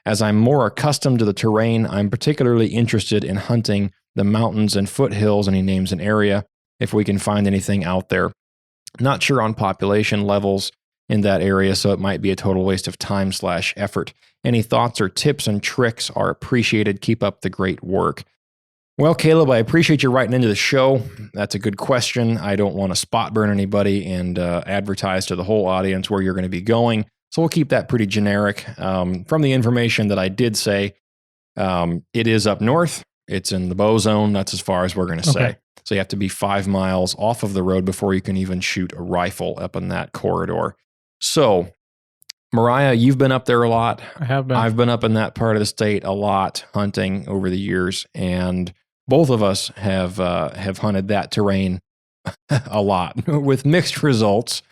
As I'm more accustomed to the terrain, I'm particularly interested in hunting the mountains and foothills, and he names an area, if we can find anything out there. Not sure on population levels in that area, so it might be a total waste of time/effort. Any thoughts or tips and tricks are appreciated. Keep up the great work." Well, Caleb, I appreciate you writing into the show. That's a good question. I don't want to spot burn anybody and advertise to the whole audience where you're going to be going. So we'll keep that pretty generic. From the information that I did say, it is up north. It's in the bow zone. That's as far as we're going to say. Okay. So you have to be 5 miles off of the road before you can even shoot a rifle up in that corridor. So, Mariah, you've been up there a lot. I have been. I've been up in that part of the state a lot hunting over the years, and both of us have hunted that terrain a lot with mixed results.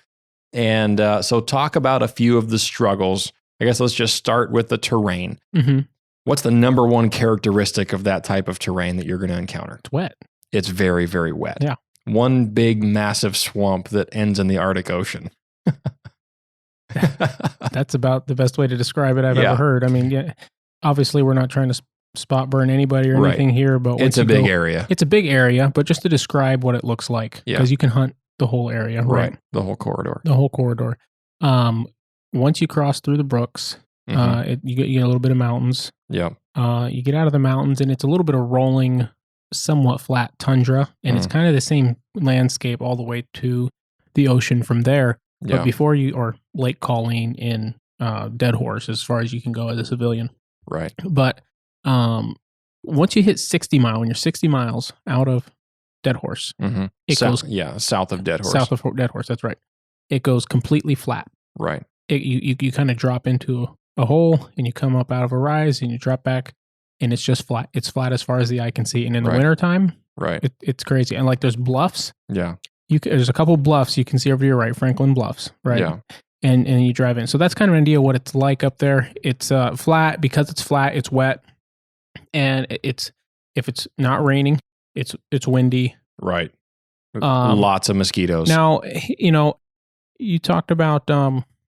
And so talk about a few of the struggles. I guess let's just start with the terrain. Mm-hmm. What's the number one characteristic of that type of terrain that you're going to encounter? It's wet. It's very, very wet. Yeah. One big, massive swamp that ends in the Arctic Ocean. That's about the best way to describe it I've ever heard. I mean, obviously we're not trying to spot burn anybody or anything here, but it's a big area. It's a big area, but just to describe what it looks like, because you can hunt the whole area, right? The whole corridor. The whole corridor. Once you cross through the brooks, you get a little bit of mountains. Yeah. You get out of the mountains, and it's a little bit of rolling, somewhat flat tundra, and it's kind of the same landscape all the way to the ocean from there. But before or Lake Colleen in Dead Horse, as far as you can go as a civilian. Right. But once you hit 60 mile, when you're 60 miles out of Dead Horse, it goes south of Dead Horse. South of Dead Horse, that's right. It goes completely flat. Right. You kind of drop into a hole, and you come up out of a rise, and you drop back, and it's just flat. It's flat as far as the eye can see. And in the wintertime, it's crazy. And like there's bluffs. Yeah. There's a couple bluffs you can see over to your right, Franklin Bluffs, right? Yeah. And you drive in. So that's kind of an idea of what it's like up there. It's flat. Because it's flat, it's wet. And if it's not raining, it's windy. Right. Lots of mosquitoes. Now, you talked about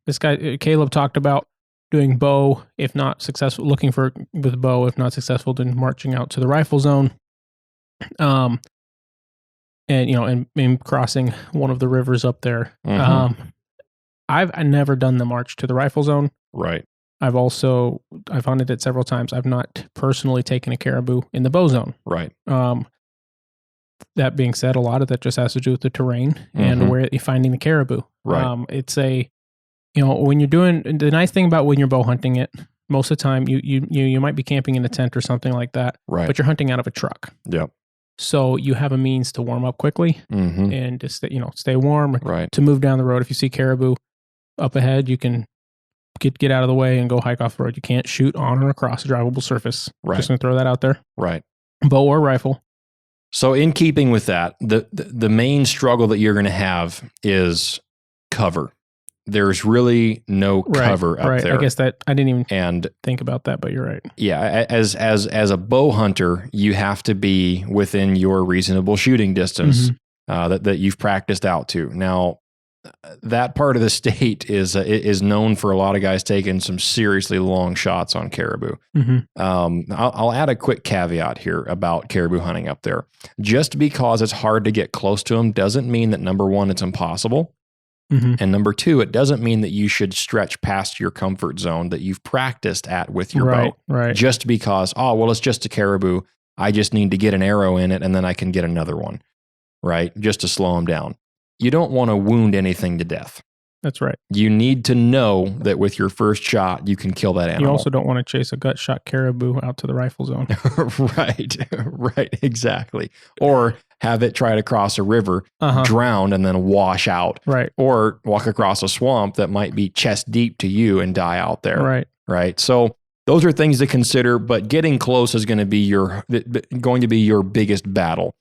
this guy Caleb talked about doing bow, if not successful, looking for with bow, if not successful, then marching out to the rifle zone. And crossing one of the rivers up there. I've never done the march to the rifle zone. Right. I've hunted it several times. I've not personally taken a caribou in the bow zone. Right. That being said, a lot of that just has to do with the terrain and where you're finding the caribou. Right. It's when you're doing, the nice thing about when you're bow hunting it, most of the time you might be camping in a tent or something like that. Right. But you're hunting out of a truck. Yep. So you have a means to warm up quickly and to stay warm. Right. To move down the road. If you see caribou up ahead, you can get out of the way and go hike off the road. You can't shoot on or across a drivable surface. Right. Just going to throw that out there. Right. Bow or rifle. So in keeping with that, the main struggle that you're going to have is cover. There's really no cover up there. I guess that I didn't even think about that, but you're right. Yeah, as a bow hunter, you have to be within your reasonable shooting distance that you've practiced out to. Now, that part of the state is known for a lot of guys taking some seriously long shots on caribou. I'll add a quick caveat here about caribou hunting up there. Just because it's hard to get close to them doesn't mean that, number one, it's impossible. And number two, it doesn't mean that you should stretch past your comfort zone that you've practiced at with your bow. Right. Just because, it's just a caribou. I just need to get an arrow in it and then I can get another one. Right. Just to slow them down. You don't want to wound anything to death. That's right. You need to know that with your first shot, you can kill that animal. You also don't want to chase a gut shot caribou out to the rifle zone. Right, exactly. Or have it try to cross a river, drown, and then wash out. Right. Or walk across a swamp that might be chest deep to you and die out there. Right. So those are things to consider, but getting close is going to be your biggest battle.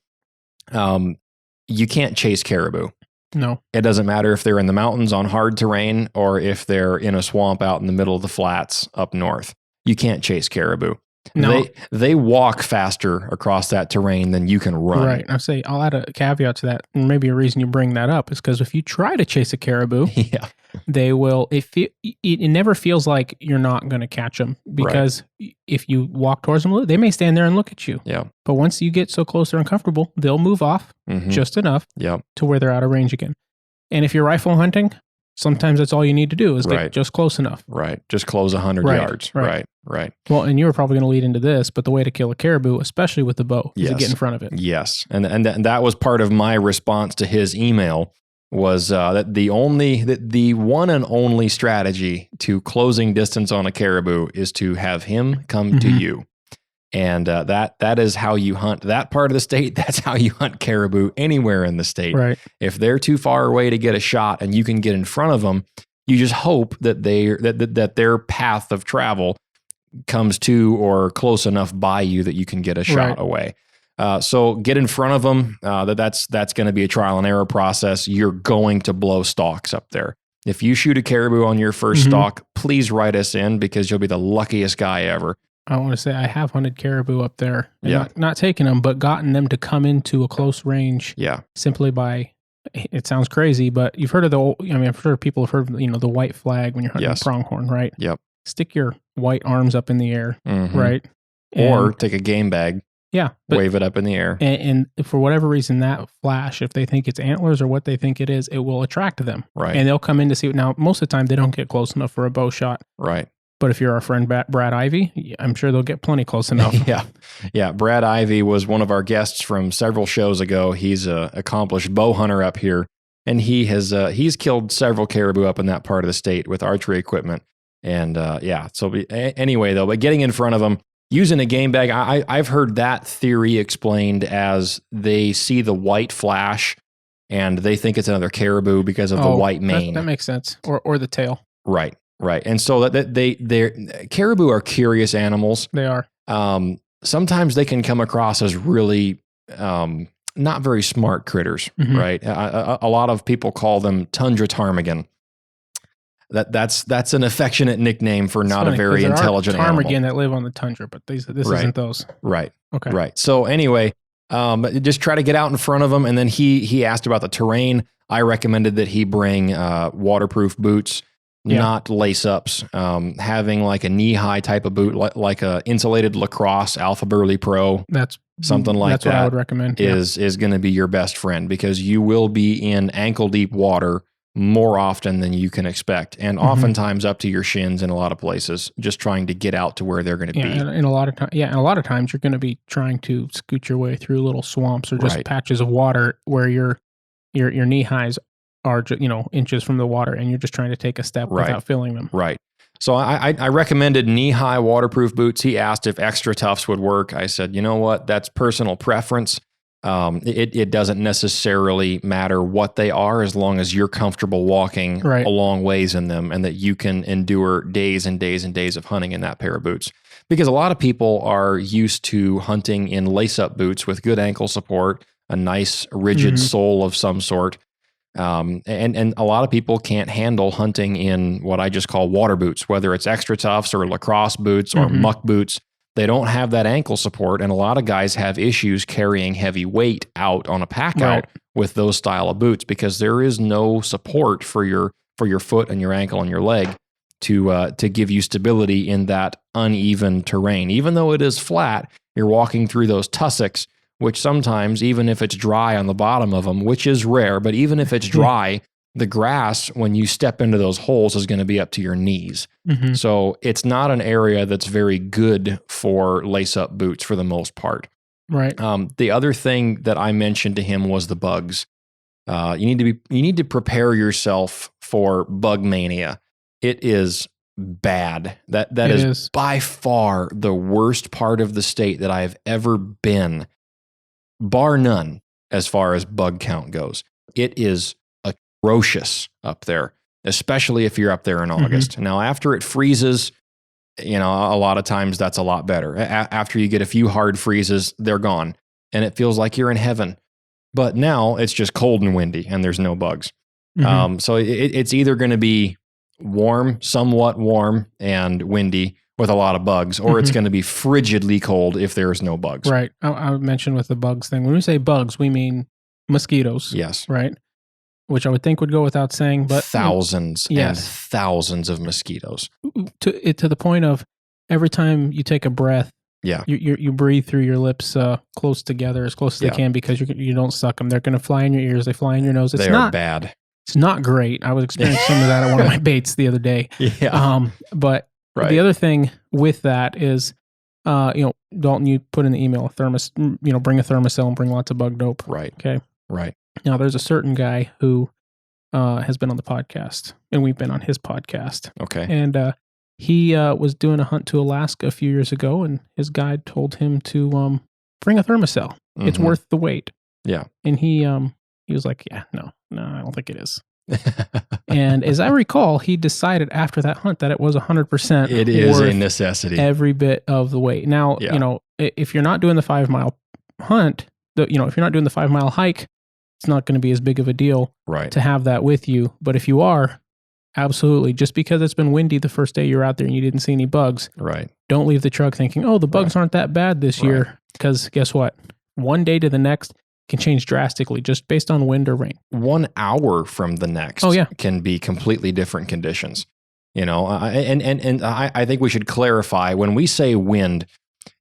You can't chase caribou. No. It doesn't matter if they're in the mountains on hard terrain or if they're in a swamp out in the middle of the flats up north. You can't chase caribou. No. They walk faster across that terrain than you can run. Right. I'll add a caveat to that. And maybe a reason you bring that up is because if you try to chase a caribou, they will, it never feels like you're not going to catch them because if you walk towards them, they may stand there and look at you. Yeah. But once you get so close they're uncomfortable, they'll move off just enough to where they're out of range again. And if you're rifle hunting, sometimes that's all you need to do is get just close enough. Right. Just close 100 yards. Right. Well, and you were probably going to lead into this, but the way to kill a caribou, especially with the bow, is to get in front of it. Yes. And that was part of my response to his email was that the one and only strategy to closing distance on a caribou is to have him come to you. And that is how you hunt that part of the state. That's how you hunt caribou anywhere in the state. Right. If they're too far away to get a shot and you can get in front of them, you just hope that that their path of travel comes to or close enough by you that you can get a shot away. So get in front of them. That's going to be a trial and error process. You're going to blow stalks up there. If you shoot a caribou on your first stalk, please write us in because you'll be the luckiest guy ever. I want to say I have hunted caribou up there. Not taking them, but gotten them to come into a close range. Yeah. Simply by, it sounds crazy, but you've heard of I've heard people have heard, the white flag when you're hunting pronghorn, right? Yep. Stick your white arms up in the air, right? Or take a game bag. Yeah. Wave it up in the air. And for whatever reason, that flash, if they think it's antlers or what they think it is, it will attract them. Right. And they'll come in to see it. Now, most of the time, they don't get close enough for a bow shot. Right. But if you're our friend Brad Ivy, I'm sure they'll get plenty close enough. Yeah. Brad Ivy was one of our guests from several shows ago. He's an accomplished bow hunter up here. And he's killed several caribou up in that part of the state with archery equipment. And anyway, though, but getting in front of them, using a game bag, I've heard that theory explained as they see the white flash and they think it's another caribou because of the white mane. That makes sense. Or the tail. Right. And so they're caribou are curious animals. They are. Sometimes they can come across as really not very smart critters, right? A lot of people call them tundra ptarmigan. That's an affectionate nickname for not a very intelligent animal. Ptarmigan that live on the tundra, but this isn't those. Right. Okay. Right. So anyway, just try to get out in front of them. And then he asked about the terrain. I recommended that he bring waterproof boots, not lace ups. Having like a knee high type of boot, like a insulated lacrosse Alpha Burley Pro. That's something like that's what I would recommend. Is going to be your best friend because you will be in ankle deep water more often than you can expect, and oftentimes up to your shins in a lot of places, just trying to get out to where they're going to be. And a lot of times you're going to be trying to scoot your way through little swamps or just patches of water where your knee highs are inches from the water, and you're just trying to take a step without feeling them. Right. So I recommended knee-high waterproof boots. He asked if extra toughs would work. I said, you know what? That's personal preference. It doesn't necessarily matter what they are as long as you're comfortable walking a long ways in them and that you can endure days and days and days of hunting in that pair of boots. Because a lot of people are used to hunting in lace-up boots with good ankle support, a nice rigid sole of some sort. And a lot of people can't handle hunting in what I just call water boots, whether it's extra toughs or lacrosse boots or muck boots. They don't have that ankle support, and a lot of guys have issues carrying heavy weight out on a pack out with those style of boots because there is no support for your foot and your ankle and your leg to give you stability in that uneven terrain. Even though it is flat, you're walking through those tussocks, which sometimes, even if it's dry on the bottom of them, which is rare, but even if it's dry, the grass, when you step into those holes, is going to be up to your knees. So it's not an area that's very good for lace-up boots for the most part. Right. The other thing that I mentioned to him was the bugs. You need to prepare yourself for bug mania. It is bad. That is by far the worst part of the state that I have ever been, bar none, as far as bug count goes. It is atrocious up there, especially if you're up there in August. Now, after it freezes, a lot of times that's a lot better. After you get a few hard freezes, they're gone, and it feels like you're in heaven. But now it's just cold and windy, and there's no bugs. So it's either going to be warm, somewhat warm, and windy with a lot of bugs, or it's going to be frigidly cold if there's no bugs. Right. I mentioned with the bugs thing. When we say bugs, we mean mosquitoes. Yes. Right. Which I would think would go without saying, but thousands and thousands of mosquitoes. To the point of every time you take a breath, you breathe through your lips close together, as close as they can, because you don't suck them. They're going to fly in your ears. They fly in your nose. They are bad. It's not great. I was experiencing some of that at one of my baits the other day. But the other thing with that is, Dalton, you put in the email a thermos. Bring a thermocell and bring lots of bug dope. Right. Okay. Right. Now, there's a certain guy who has been on the podcast, and we've been on his podcast. Okay. And He was doing a hunt to Alaska a few years ago, and his guide told him to bring a thermocell. Mm-hmm. It's worth the wait. Yeah. And he was like, yeah, no, I don't think it is. And as I recall, he decided after that hunt that it was 100%. It is a necessity. Every bit of the way. Now, if you're not doing the 5 mile hunt, if you're not doing the 5 mile hike, it's not going to be as big of a deal to have that with you. But if you are, absolutely. Just because it's been windy the first day you're out there and you didn't see any bugs, don't leave the truck thinking, oh, the bugs aren't that bad this year. Because guess what? One day to the next can change drastically just based on wind or rain. 1 hour from the next can be completely different conditions. And I think we should clarify when we say wind,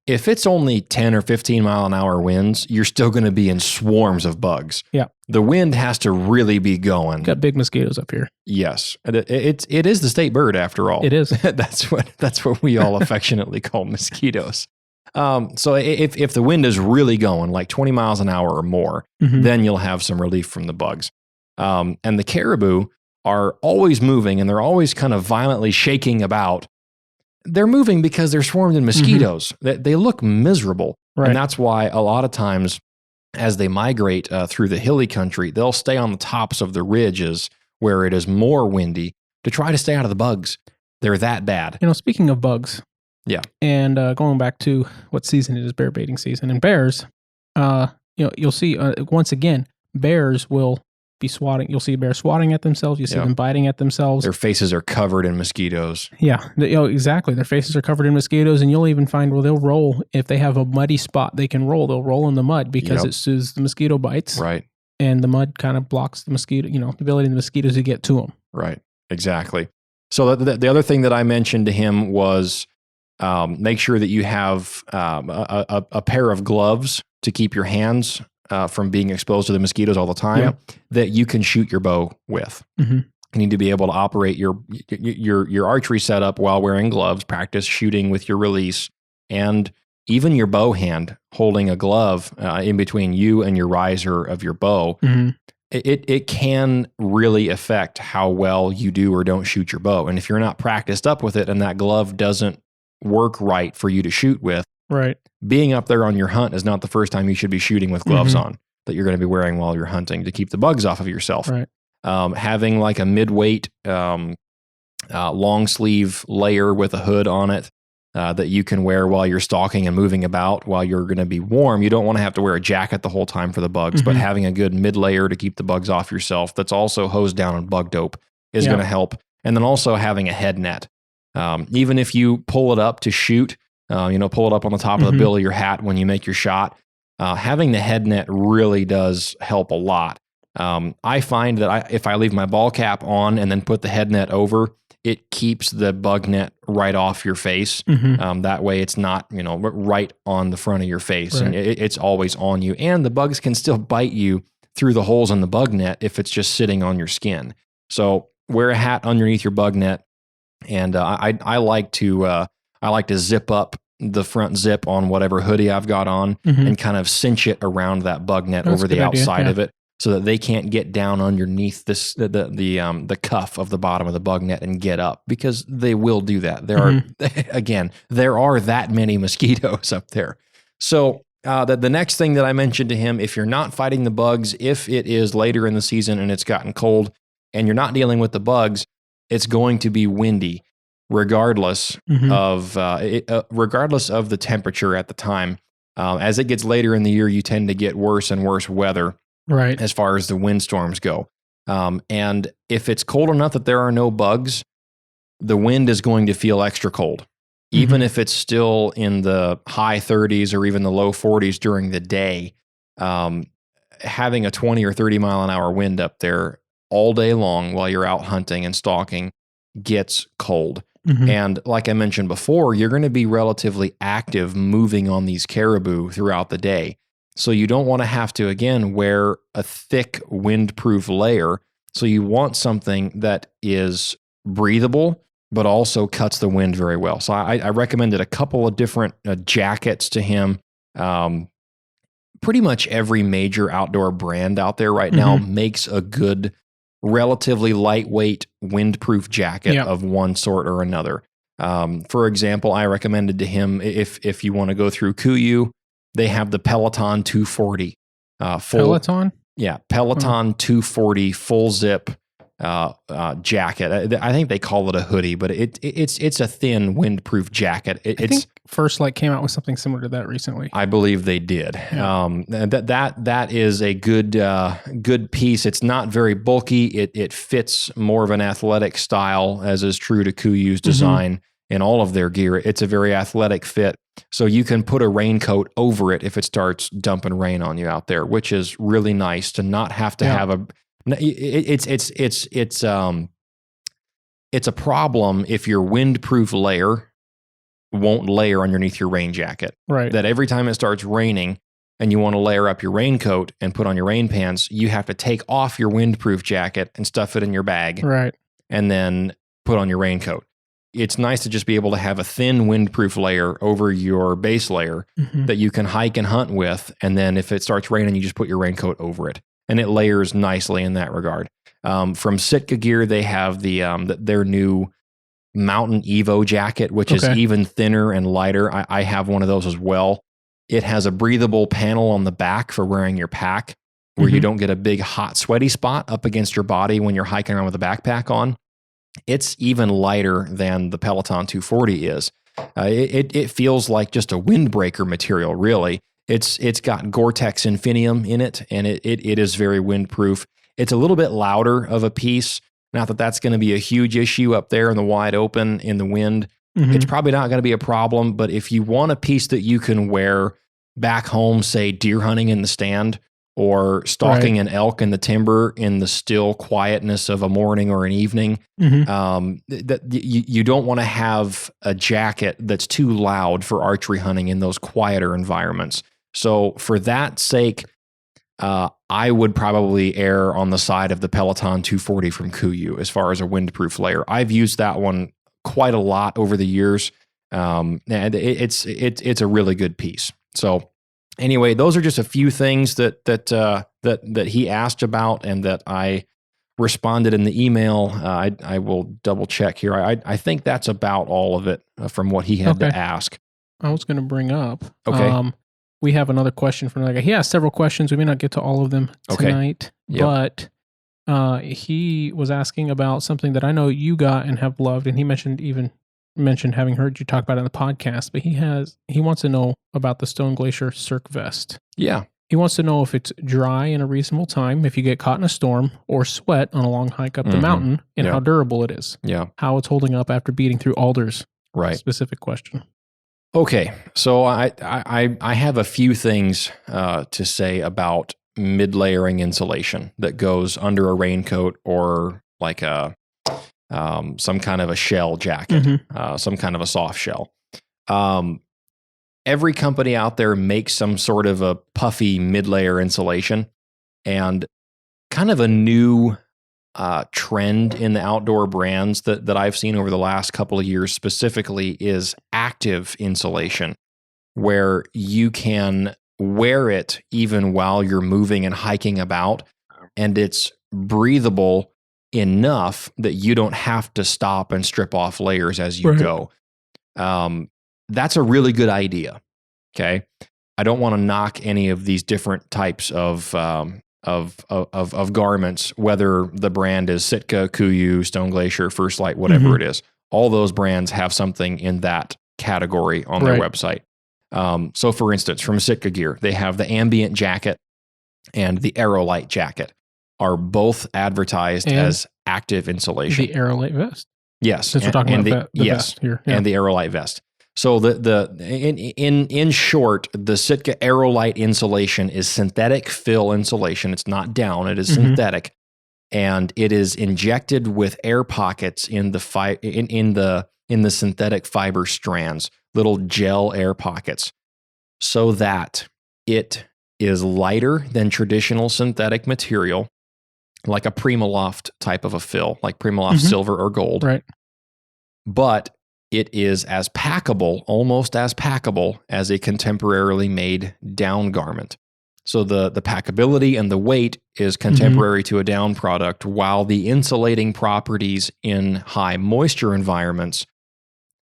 if it's only 10 or 15 mile an hour winds, you're still going to be in swarms of bugs. Yeah. The wind has to really be going. Got big mosquitoes up here. Yes. It is the state bird after all. It is. That's what we all affectionately call mosquitoes. So if the wind is really going like 20 miles an hour or more, then you'll have some relief from the bugs. And the caribou are always moving and they're always kind of violently shaking about. They're moving because they're swarmed in mosquitoes. They look miserable. Right. And that's why a lot of times as they migrate through the hilly country, they'll stay on the tops of the ridges where it is more windy to try to stay out of the bugs. They're that bad. Speaking of bugs. Yeah. And going back to what season it is, bear baiting season. And bears, you'll see once again, bears will be swatting. You'll see bears swatting at themselves. You see them biting at themselves. Their faces are covered in mosquitoes. Yeah, exactly. Their faces are covered in mosquitoes, and you'll even find where they'll roll. If they have a muddy spot, they can roll. They'll roll in the mud because it soothes the mosquito bites. Right. And the mud kind of blocks the mosquito, the ability of the mosquitoes to get to them. Right. Exactly. So the other thing that I mentioned to him was make sure that you have a pair of gloves to keep your hands from being exposed to the mosquitoes all the time that you can shoot your bow with. Mm-hmm. You need to be able to operate your archery setup while wearing gloves, practice shooting with your release, and even your bow hand holding a glove in between you and your riser of your bow. Mm-hmm. It can really affect how well you do or don't shoot your bow. And if you're not practiced up with it and that glove doesn't work right for you to shoot with, being up there on your hunt is not the first time you should be shooting with gloves on that you're going to be wearing while you're hunting to keep the bugs off of yourself. Right. Having like a mid-weight long sleeve layer with a hood on it that you can wear while you're stalking and moving about while you're going to be warm. You don't want to have to wear a jacket the whole time for the bugs, but having a good mid-layer to keep the bugs off yourself that's also hosed down on bug dope is going to help. And then also having a head net. Even if you pull it up to shoot, pull it up on the top of the bill of your hat when you make your shot, having the head net really does help a lot. I find that if I leave my ball cap on and then put the head net over, it keeps the bug net right off your face. That way it's not, right on the front of your face and it's always on you. And the bugs can still bite you through the holes in the bug net if it's just sitting on your skin. So wear a hat underneath your bug net. And I like to zip up the front zip on whatever hoodie I've got on and kind of cinch it around that bug net over the outside of it so that they can't get down underneath the cuff of the bottom of the bug net and get up, because they will do that. There are that many mosquitoes up there. So the next thing that I mentioned to him, if you're not fighting the bugs, if it is later in the season and it's gotten cold and you're not dealing with the bugs, it's going to be windy, regardless of the temperature at the time. As it gets later in the year, you tend to get worse and worse weather, as far as the windstorms go. And if it's cold enough that there are no bugs, the wind is going to feel extra cold, even if it's still in the high 30s or even the low 40s during the day. Having a 20 or 30 mile an hour wind up there all day long while you're out hunting and stalking gets cold. And like I mentioned before, you're going to be relatively active moving on these caribou throughout the day. So you don't want to have to, again, wear a thick windproof layer. So you want something that is breathable, but also cuts the wind very well. So I recommended a couple of different jackets to him. Pretty much every major outdoor brand out there right now makes a good, relatively lightweight windproof jacket of one sort or another. For example, I recommended to him, if you want to go through KUIU, they have the Peloton 240. Peloton? Yeah, Peloton 240 full zip jacket. I think they call it a hoodie, but it's a thin windproof jacket. I think First Light came out with something similar to that recently. I believe they did. Yeah. That is a good piece. It's not very bulky. It fits more of an athletic style, as is true to KUIU's design in all of their gear. It's a very athletic fit. So you can put a raincoat over it if it starts dumping rain on you out there, which is really nice to not have to have a. It's a problem if your windproof layer won't layer underneath your rain jacket. Right. That every time it starts raining and you want to layer up your raincoat and put on your rain pants, you have to take off your windproof jacket and stuff it in your bag. Right. And then put on your raincoat. It's nice to just be able to have a thin windproof layer over your base layer that you can hike and hunt with. And then if it starts raining, you just put your raincoat over it. And it layers nicely in that regard. From Sitka Gear, they have their new Mountain Evo jacket, which is even thinner and lighter. I have one of those as well. It has a breathable panel on the back for wearing your pack, where you don't get a big hot sweaty spot up against your body when you're hiking around with a backpack on. It's even lighter than the Peloton 240 is. It feels like just a windbreaker material, really. It's got Gore-Tex Infinium in it, and it is very windproof. It's a little bit louder of a piece. Not that that's going to be a huge issue up there in the wide open in the wind. It's probably not going to be a problem, but if you want a piece that you can wear back home, say deer hunting in the stand, or stalking an elk in the timber in the still quietness of a morning or an evening, that you don't want to have a jacket that's too loud for archery hunting in those quieter environments. So for that sake, I would probably err on the side of the Peloton 240 from KUIU as far as a windproof layer. I've used that one quite a lot over the years, and it's a really good piece. So anyway, those are just a few things that he asked about and that I responded in the email. I will double check here. I think that's about all of it from what he had to ask. I was going to bring up. We have another question from another guy. He has several questions. We may not get to all of them tonight, but he was asking about something that I know you got and have loved, and he mentioned having heard you talk about it in the podcast, but he wants to know about the Stone Glacier Cirque vest. Yeah. He wants to know if it's dry in a reasonable time, if you get caught in a storm, or sweat on a long hike up the mountain, and how durable it is. Yeah. How it's holding up after beating through alders. Right. Specific question. Okay. So I have a few things to say about mid-layering insulation that goes under a raincoat or like some kind of a shell jacket, some kind of a soft shell. Every company out there makes some sort of a puffy mid-layer insulation, and kind of a new trend in the outdoor brands that I've seen over the last couple of years specifically is active insulation, where you can wear it even while you're moving and hiking about, and it's breathable enough that you don't have to stop and strip off layers as you go. That's a really good idea. Okay. I don't want to knock any of these different types of garments, whether the brand is Sitka, KUIU, Stone Glacier, First Light, whatever it is. All those brands have something in that category on their website. So for instance, from Sitka Gear, they have the ambient jacket and the Aerolite jacket are both advertised as active insulation. The Aerolite vest? Yes. Since we're talking about the vest here. Yeah. And the Aerolite vest. So in short, the Sitka Aerolite insulation is synthetic fill insulation. It's not down, it is synthetic. And it is injected with air pockets in the synthetic fiber strands, little gel air pockets, so that it is lighter than traditional synthetic material, like a Primaloft type of a fill, like Primaloft silver or gold. Right. But it is as packable, almost as packable as a contemporarily made down garment. So the packability and the weight is contemporary to a down product, while the insulating properties in high moisture environments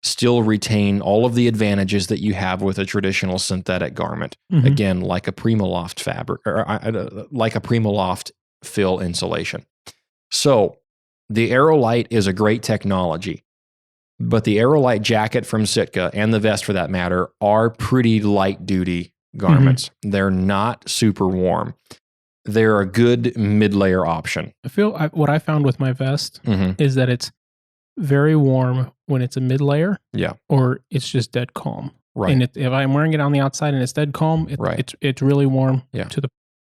still retain all of the advantages that you have with a traditional synthetic garment. Again, like a Primaloft fabric, or like a Primaloft fill insulation. So the Aerolite is a great technology, but the Aerolite jacket from Sitka, and the vest for that matter, are pretty light duty garments. They're not super warm. They're a good mid-layer option. What I found with my vest is that it's very warm when it's a mid-layer, or it's just dead calm. Right. And if I'm wearing it on the outside and it's dead calm, it's really warm. Yeah.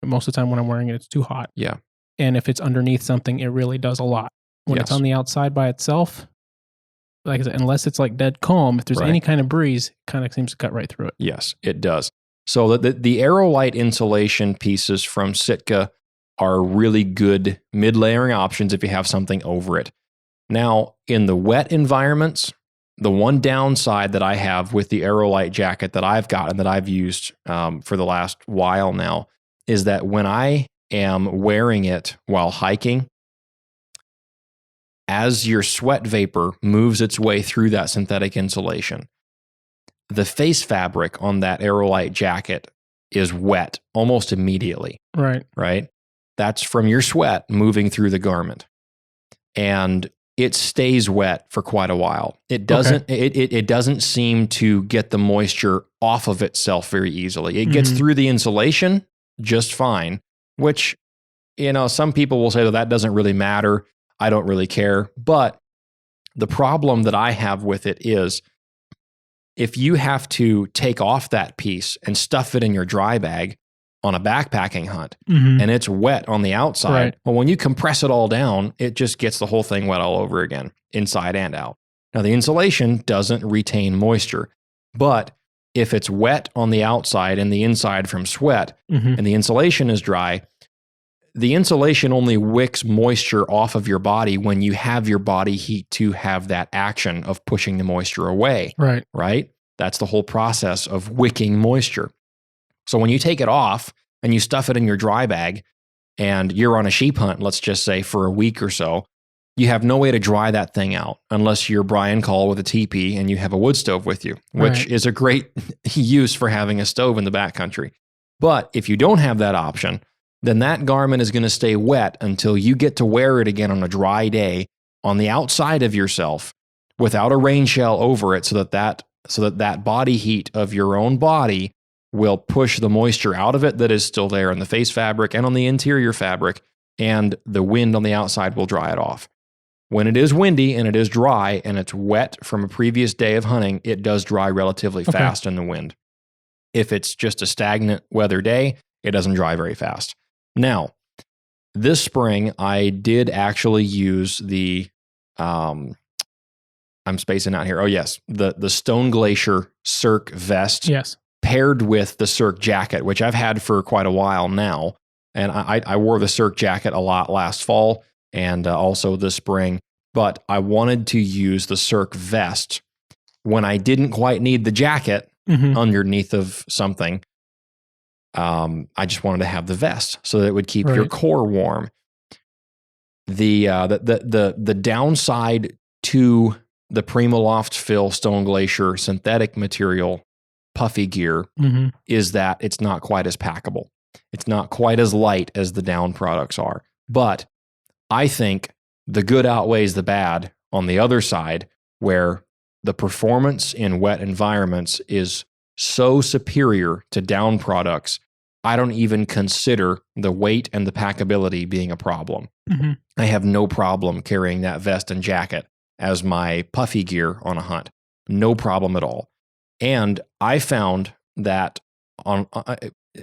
Most of the time when I'm wearing it, it's too hot. Yeah. And if it's underneath something, it really does a lot. When it's on the outside by itself, like I said, unless it's like dead calm, if there's any kind of breeze, it kind of seems to cut right through it. Yes, it does. So the Aerolite insulation pieces from Sitka are really good mid-layering options if you have something over it. Now, in the wet environments, the one downside that I have with the Aerolite jacket that I've got and that I've used for the last while now is that when I am wearing it while hiking, as your sweat vapor moves its way through that synthetic insulation, the face fabric on that Aerolite jacket is wet almost immediately. Right? That's from your sweat moving through the garment. And it stays wet for quite a while. It doesn't it doesn't seem to get the moisture off of itself very easily. It gets through the insulation just fine, which, some people will say that doesn't really matter. I don't really care. But the problem that I have with it is if you have to take off that piece and stuff it in your dry bag on a backpacking hunt and it's wet on the outside, well, when you compress it all down, it just gets the whole thing wet all over again, inside and out. Now, the insulation doesn't retain moisture, but if it's wet on the outside and the inside from sweat and the insulation is dry, the insulation only wicks moisture off of your body when you have your body heat to have that action of pushing the moisture away. Right? That's the whole process of wicking moisture. So when you take it off and you stuff it in your dry bag and you're on a sheep hunt, let's just say for a week or so, you have no way to dry that thing out unless you're Brian Call with a teepee and you have a wood stove with you, which is a great use for having a stove in the backcountry. But if you don't have that option, then that garment is going to stay wet until you get to wear it again on a dry day on the outside of yourself without a rain shell over it, so that body heat of your own body will push the moisture out of it that is still there in the face fabric and on the interior fabric, and the wind on the outside will dry it off. When it is windy and it is dry and it's wet from a previous day of hunting, it does dry relatively fast in the wind. If it's just a stagnant weather day, it doesn't dry very fast. Now, this spring, I did actually use the, I'm spacing out here. Oh, yes. The Stone Glacier Cirque vest. Yes. Paired with the Cirque jacket, which I've had for quite a while now. And I wore the Cirque jacket a lot last fall and also this spring. But I wanted to use the Cirque vest when I didn't quite need the jacket underneath of something. I just wanted to have the vest so that it would keep your core warm. The downside to the Primaloft Fill Stone Glacier synthetic material puffy gear is that it's not quite as packable. It's not quite as light as the down products are. But I think the good outweighs the bad on the other side, where the performance in wet environments is so superior to down products, I don't even consider the weight and the packability being a problem. I have no problem carrying that vest and jacket as my puffy gear on a hunt. No problem at all. And I found that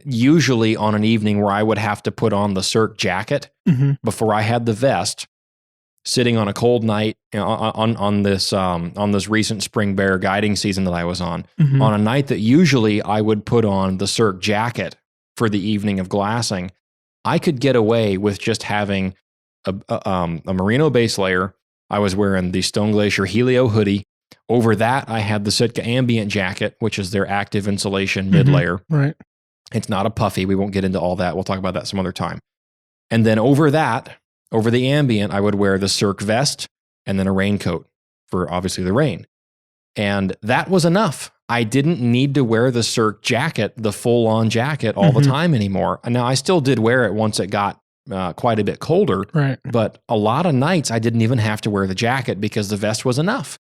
usually on an evening where I would have to put on the Cirque jacket before I had the vest, sitting on a cold night on this recent spring bear guiding season that I was on a night that usually I would put on the Cirque jacket for the evening of glassing, I could get away with just having a merino base layer. I was wearing the Stone Glacier Helio hoodie. Over that, I had the Sitka Ambient jacket, which is their active insulation mid-layer. Right. It's not a puffy. We won't get into all that. We'll talk about that some other time. And then over that, over the Ambient, I would wear the Cirque vest and then a raincoat for obviously the rain. And that was enough. I didn't need to wear the Cirque jacket, the full-on jacket all the time anymore. Now, I still did wear it once it got quite a bit colder, but a lot of nights I didn't even have to wear the jacket because the vest was enough.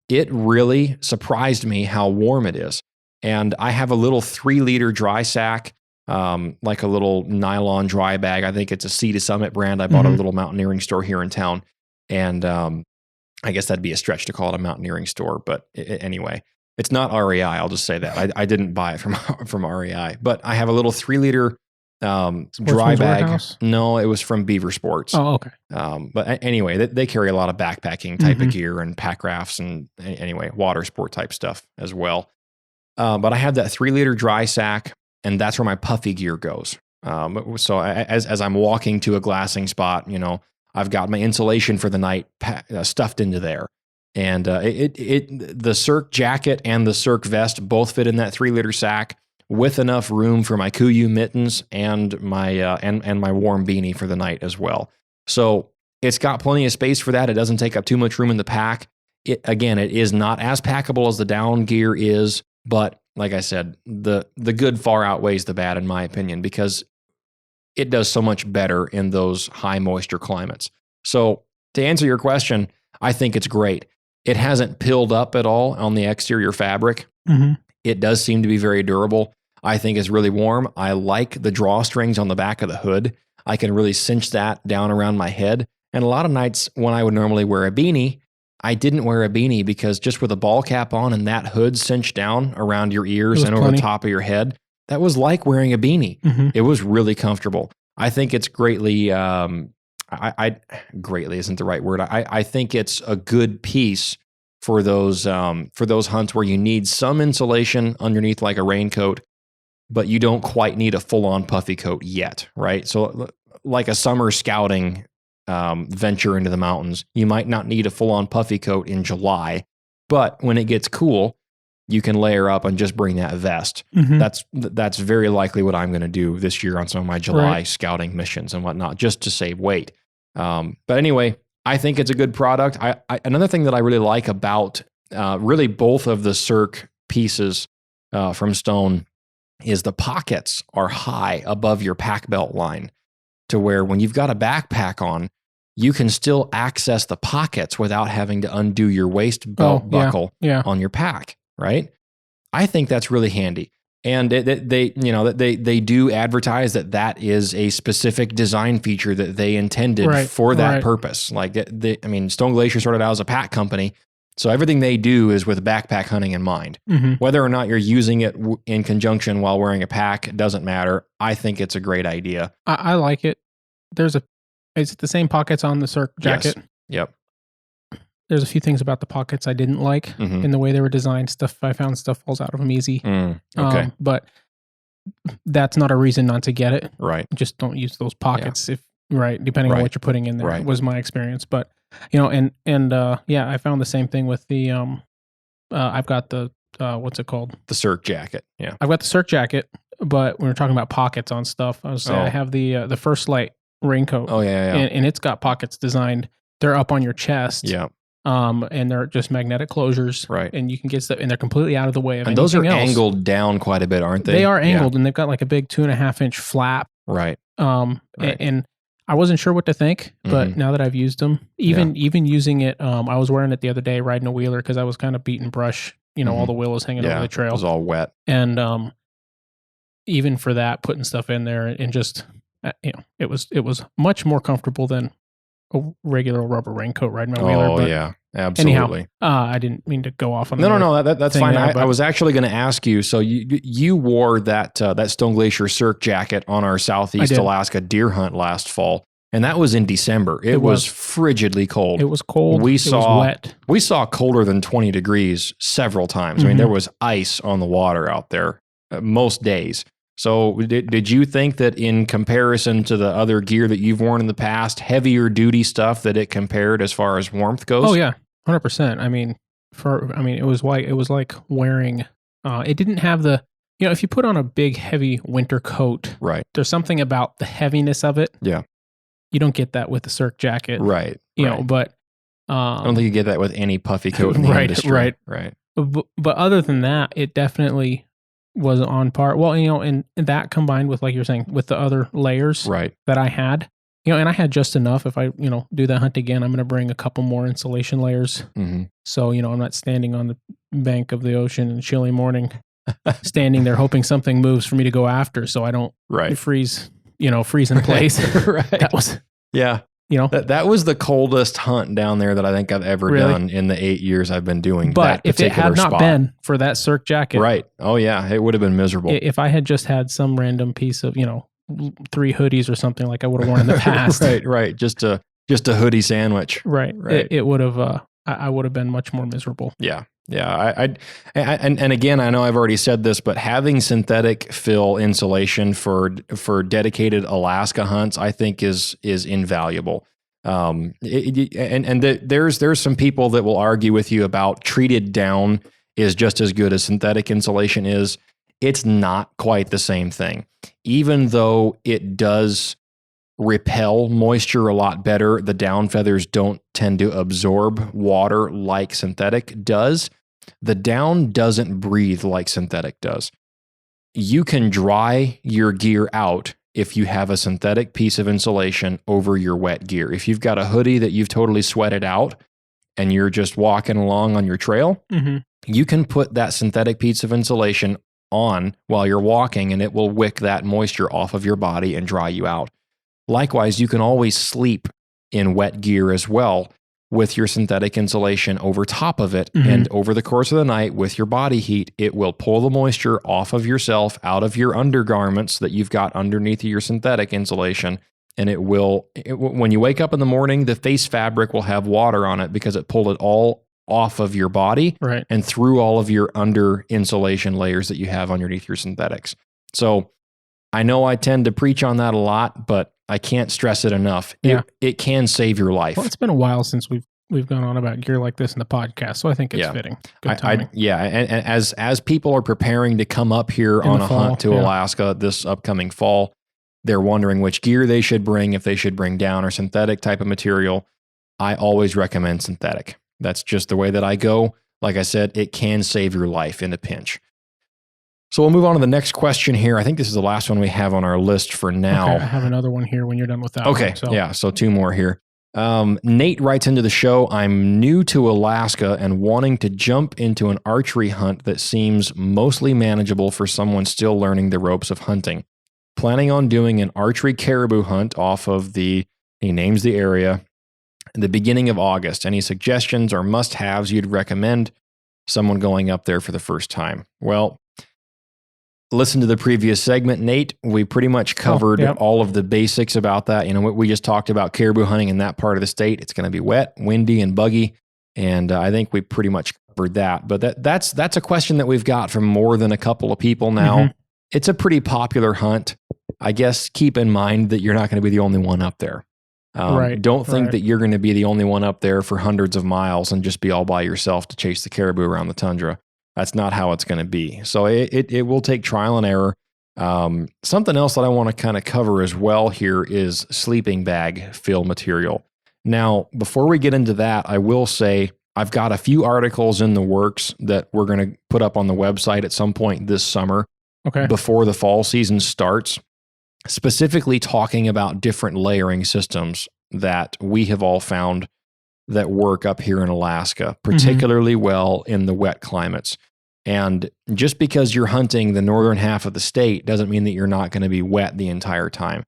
It really surprised me how warm it is. And I have a little 3-liter dry sack, like a little nylon dry bag. I think it's a Sea to Summit brand. I bought at a little mountaineering store here in town. And I guess that'd be a stretch to call it a mountaineering store. But anyway, it's not REI. I'll just say that. I didn't buy it from REI. But I have a little 3-liter dry bag. Warehouse? No, it was from Beaver Sports. Oh, okay. But anyway, they carry a lot of backpacking type of gear and pack rafts and anyway, water sport type stuff as well. But I have that 3-liter dry sack, and that's where my puffy gear goes. So as I'm walking to a glassing spot, I've got my insulation for the night stuffed into there. And the Cirque jacket and the Cirque vest both fit in that 3-liter sack with enough room for my Kuiu mittens and my warm beanie for the night as well. So it's got plenty of space for that. It doesn't take up too much room in the pack. It is not as packable as the down gear is, but like I said, the good far outweighs the bad in my opinion, because it does so much better in those high moisture climates. So to answer your question, I think it's great. It hasn't pilled up at all on the exterior fabric. It does seem to be very durable. I think it's really warm. I like the drawstrings on the back of the hood. I can really cinch that down around my head. And a lot of nights when I would normally wear a beanie, I didn't wear a beanie because just with a ball cap on and that hood cinched down around your ears and over the top of your head, that was like wearing a beanie. It was really comfortable. I think it's greatly, greatly isn't the right word. I think it's a good piece for those hunts where you need some insulation underneath like a raincoat, but you don't quite need a full-on puffy coat yet, right? So like a summer scouting venture into the mountains, you might not need a full-on puffy coat in July, but when it gets cool, you can layer up and just bring that vest. That's very likely what I'm going to do this year on some of my July scouting missions and whatnot, just to save weight. But anyway, I think it's a good product. Another thing that I really like about really both of the Cirque pieces from Stone is the pockets are high above your pack belt line, to where when you've got a backpack on, you can still access the pockets without having to undo your waist belt buckle on your pack, right? I think that's really handy. And they do advertise that is a specific design feature that they intended for that purpose. Like Stone Glacier started out as a pack company, so everything they do is with backpack hunting in mind. Whether or not you're using it in conjunction while wearing a pack, it doesn't matter. I think it's a great idea. I like it. It's the same pockets on the Cirque jacket. Yes. Yep. There's a few things about the pockets I didn't like in the way they were designed. I found stuff falls out of them easy. Okay. But that's not a reason not to get it. Right. Just don't use those pockets depending on what you're putting in there was my experience. But, I found the same thing with the, I've got the, what's it called? The Cirque jacket. Yeah. I've got the Cirque jacket, but when we're talking about pockets on stuff, I have the First Light raincoat. Oh, yeah. And it's got pockets designed. They're up on your chest. Yeah. And they're just magnetic closures. Right. And you can get stuff, and they're completely out of the way of anything else. And those are angled down quite a bit, aren't they? They are angled, and they've got like a big 2.5-inch flap. Right. And I wasn't sure what to think, but now that I've used them, even using it, I was wearing it the other day riding a wheeler because I was kind of beating brush, all the willows hanging over the trail. It was all wet. And even for that, putting stuff in there and just, it was much more comfortable than a regular rubber raincoat riding my wheeler. Oh, yeah. Absolutely. Anyhow, I didn't mean to go off on No, that's fine. I was actually going to ask you. So you wore that Stone Glacier Cirque jacket on our Southeast Alaska deer hunt last fall, and that was in December. It was frigidly cold. It was cold. It was wet. We saw colder than 20 degrees several times. I mean, there was ice on the water out there most days. So did you think that in comparison to the other gear that you've worn in the past, heavier duty stuff, that it compared as far as warmth goes? Oh yeah, 100%. I mean, it was like wearing. It didn't have the. If you put on a big heavy winter coat, right? There's something about the heaviness of it. Yeah. You don't get that with the Cirque jacket, right? You know, but I don't think you get that with any puffy coat in the industry. Right. But other than that, it definitely was on par. Well, and that combined with, like you're saying, with the other layers that I had, and I had just enough. If I, do that hunt again, I'm going to bring a couple more insulation layers. Mm-hmm. So, I'm not standing on the bank of the ocean in a chilly morning, standing there hoping something moves for me to go after, so I don't freeze in place. Right. That was, that was the coldest hunt down there that I think I've ever done in the 8 years I've been doing. But that if it had not been for that Cirque jacket, right? Oh yeah, it would have been miserable. If I had just had some random piece of 3 hoodies or something like I would have worn in the past, right, just a hoodie sandwich, right. It would have. I would have been much more miserable. Yeah. And again, I know I've already said this, but having synthetic fill insulation for dedicated Alaska hunts, I think is invaluable. There's some people that will argue with you about treated down is just as good as synthetic insulation is. It's not quite the same thing, even though it does repel moisture a lot better. The down feathers don't tend to absorb water like synthetic does. The down doesn't breathe like synthetic does. You can dry your gear out if you have a synthetic piece of insulation over your wet gear. If you've got a hoodie that you've totally sweated out and you're just walking along on your trail, you can put that synthetic piece of insulation on while you're walking and it will wick that moisture off of your body and dry you out. Likewise, you can always sleep in wet gear as well with your synthetic insulation over top of it. And over the course of the night with your body heat, it will pull the moisture off of yourself, out of your undergarments that you've got underneath your synthetic insulation. And when you wake up in the morning, the face fabric will have water on it because it pulled it all off of your body and through all of your under insulation layers that you have underneath your synthetics. So I know I tend to preach on that a lot, but I can't stress it enough. It can save your life. Well, it's been a while since we've gone on about gear like this in the podcast, so I think it's fitting. Good timing. And as people are preparing to come up here on a hunt to Alaska this upcoming fall, they're wondering which gear they should bring, if they should bring down or synthetic type of material. I always recommend synthetic. That's just the way that I go. Like I said, it can save your life in a pinch. So we'll move on to the next question here. I think this is the last one we have on our list for now. Okay, I have another one here when you're done with that. Okay, so 2 more here. Nate writes into the show, I'm new to Alaska and wanting to jump into an archery hunt that seems mostly manageable for someone still learning the ropes of hunting. Planning on doing an archery caribou hunt off of he names the area, in the beginning of August. Any suggestions or must-haves you'd recommend someone going up there for the first time? Well, listen to the previous segment, Nate. We pretty much covered all of the basics about that. We just talked about caribou hunting in that part of the state. It's going to be wet, windy, and buggy. And I think we pretty much covered that. But that's a question that we've got from more than a couple of people now. It's a pretty popular hunt. I guess keep in mind that you're not going to be the only one up there. Don't think that you're going to be the only one up there for hundreds of miles and just be all by yourself to chase the caribou around the tundra. That's not how it's going to be. So it will take trial and error. Something else that I want to kind of cover as well here is sleeping bag fill material. Now, before we get into that, I will say I've got a few articles in the works that we're going to put up on the website at some point this summer before the fall season starts, specifically talking about different layering systems that we have all found that work up here in Alaska, particularly well in the wet climates. And just because you're hunting the northern half of the state doesn't mean that you're not going to be wet the entire time.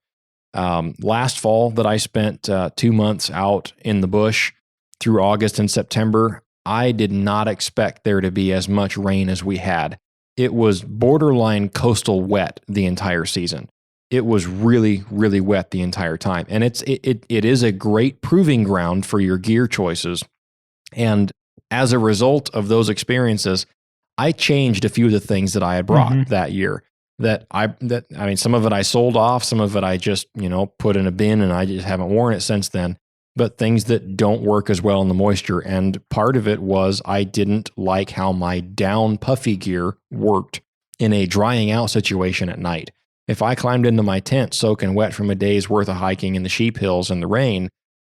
Last fall that I spent 2 months out in the bush through August and September, I did not expect there to be as much rain as we had. It was borderline coastal wet the entire season. It was really, really wet the entire time. And it is a great proving ground for your gear choices. And as a result of those experiences, I changed a few of the things that I had brought that year. Some of it I sold off, some of it I just, put in a bin and I just haven't worn it since then. But things that don't work as well in the moisture. And part of it was I didn't like how my down puffy gear worked in a drying out situation at night. If I climbed into my tent soaking wet from a day's worth of hiking in the sheep hills in the rain,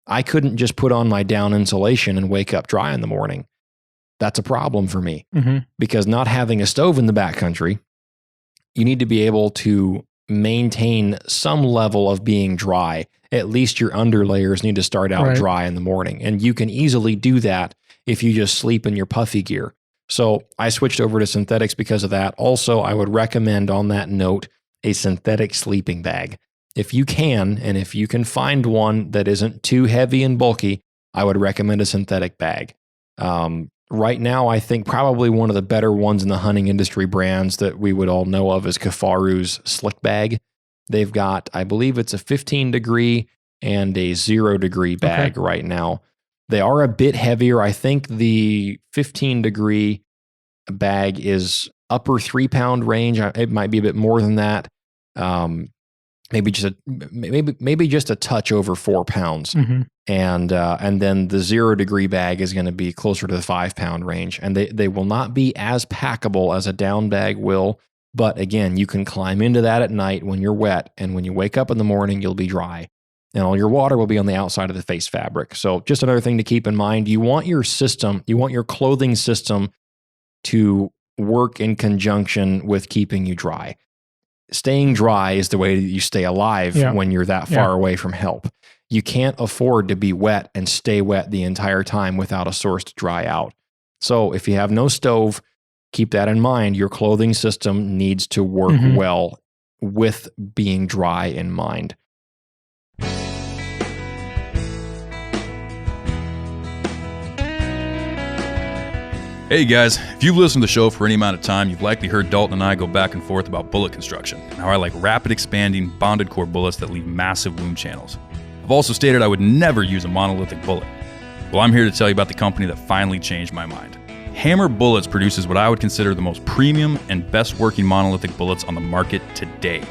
I couldn't just put on my down insulation and wake up dry in the morning. that's a problem for me because not having a stove in the backcountry, you need to be able to maintain some level of being dry. At least your underlayers need to start out dry in the morning. And you can easily do that if you just sleep in your puffy gear. So I switched over to synthetics because of that. Also, I would recommend on that note, a synthetic sleeping bag. If you can, and if you can find one that isn't too heavy and bulky, I would recommend a synthetic bag. Right now, I think probably one of the better ones in the hunting industry brands that we would all know of is Kifaru's Slick Bag. They've got, I believe it's a 15 degree and a 0 degree bag right now. They are a bit heavier. I think the 15 degree bag is upper 3 pound range. It might be a bit more than that. Maybe just a touch over 4 pounds. And then the 0 degree bag is going to be closer to the 5 pound range. And they will not be as packable as a down bag will. But again, you can climb into that at night when you're wet. And when you wake up in the morning, you'll be dry. And all your water will be on the outside of the face fabric. So just another thing to keep in mind, you want your clothing system to work in conjunction with keeping you dry. Staying dry is the way that you stay alive when you're that far away from help. You can't afford to be wet and stay wet the entire time without a source to dry out. So if you have no stove, keep that in mind. Your clothing system needs to work well with being dry in mind. Hey guys, if you've listened to the show for any amount of time, you've likely heard Dalton and I go back and forth about bullet construction and how I like rapid expanding bonded core bullets that leave massive wound channels. I've also stated I would never use a monolithic bullet. Well, I'm here to tell you about the company that finally changed my mind. Hammer Bullets produces what I would consider the most premium and best working monolithic bullets on the market today.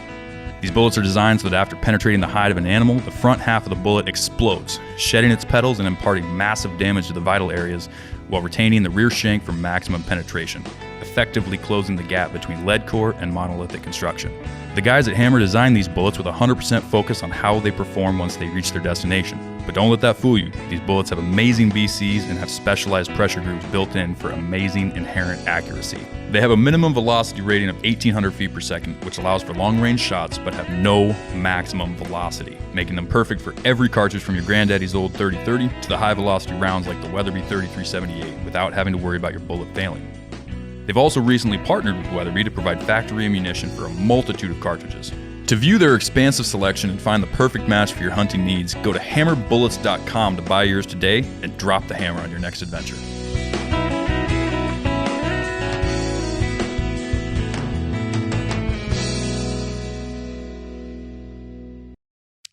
These bullets are designed so that after penetrating the hide of an animal, the front half of the bullet explodes, shedding its petals and imparting massive damage to the vital areas while retaining the rear shank for maximum penetration, effectively closing the gap between lead core and monolithic construction. The guys at Hammer designed these bullets with 100% focus on how they perform once they reach their destination. But don't let that fool you. These bullets have amazing BCs and have specialized pressure grooves built in for amazing inherent accuracy. They have a minimum velocity rating of 1,800 feet per second, which allows for long-range shots but have no maximum velocity, making them perfect for every cartridge from your granddaddy's old 30-30 to the high-velocity rounds like the Weatherby 3378 without having to worry about your bullet failing. They've also recently partnered with Weatherby to provide factory ammunition for a multitude of cartridges. To view their expansive selection and find the perfect match for your hunting needs, go to hammerbullets.com to buy yours today and drop the hammer on your next adventure.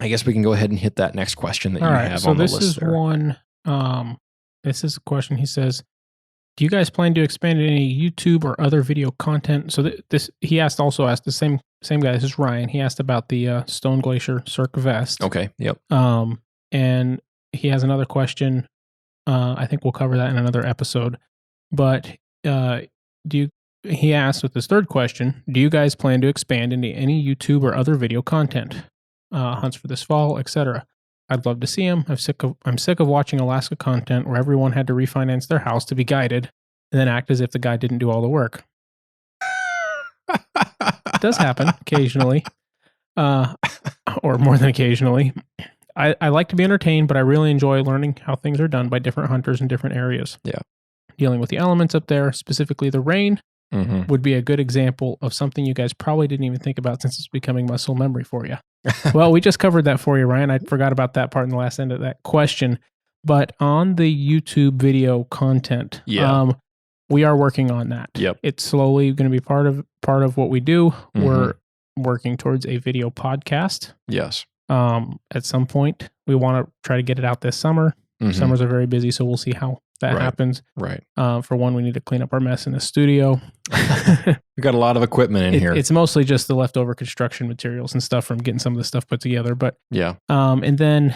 I guess we can go ahead and hit that next question that you have on the list. So this is one. This is a question. He says, "Do you guys plan to expand any YouTube or other video content?" So he also asked the same guy. This is Ryan. He asked about the Stone Glacier Cirque vest. Okay. Yep. And he has another question. I think we'll cover that in another episode. But he asked with this third question, do you guys plan to expand into any YouTube or other video content? Hunts for this fall, etc. I'd love to see him. I'm sick of watching Alaska content where everyone had to refinance their house to be guided and then act as if the guy didn't do all the work. It does happen occasionally, or more than occasionally. I like to be entertained, but I really enjoy learning how things are done by different hunters in different areas. Yeah. Dealing with the elements up there, specifically the rain, would be a good example of something you guys probably didn't even think about since it's becoming muscle memory for you. Well, we just covered that for you, Ryan. I forgot about that part in the last end of that question. But on the YouTube video content, we are working on that. Yep. It's slowly going to be part of what we do. We're working towards a video podcast. Yes. At some point, we want to try to get it out this summer. Summers are very busy, so we'll see how that happens. Right. For one, we need to clean up our mess in the studio. We've got a lot of equipment in here. It's mostly just the leftover construction materials and stuff from getting some of the stuff put together. But yeah. And then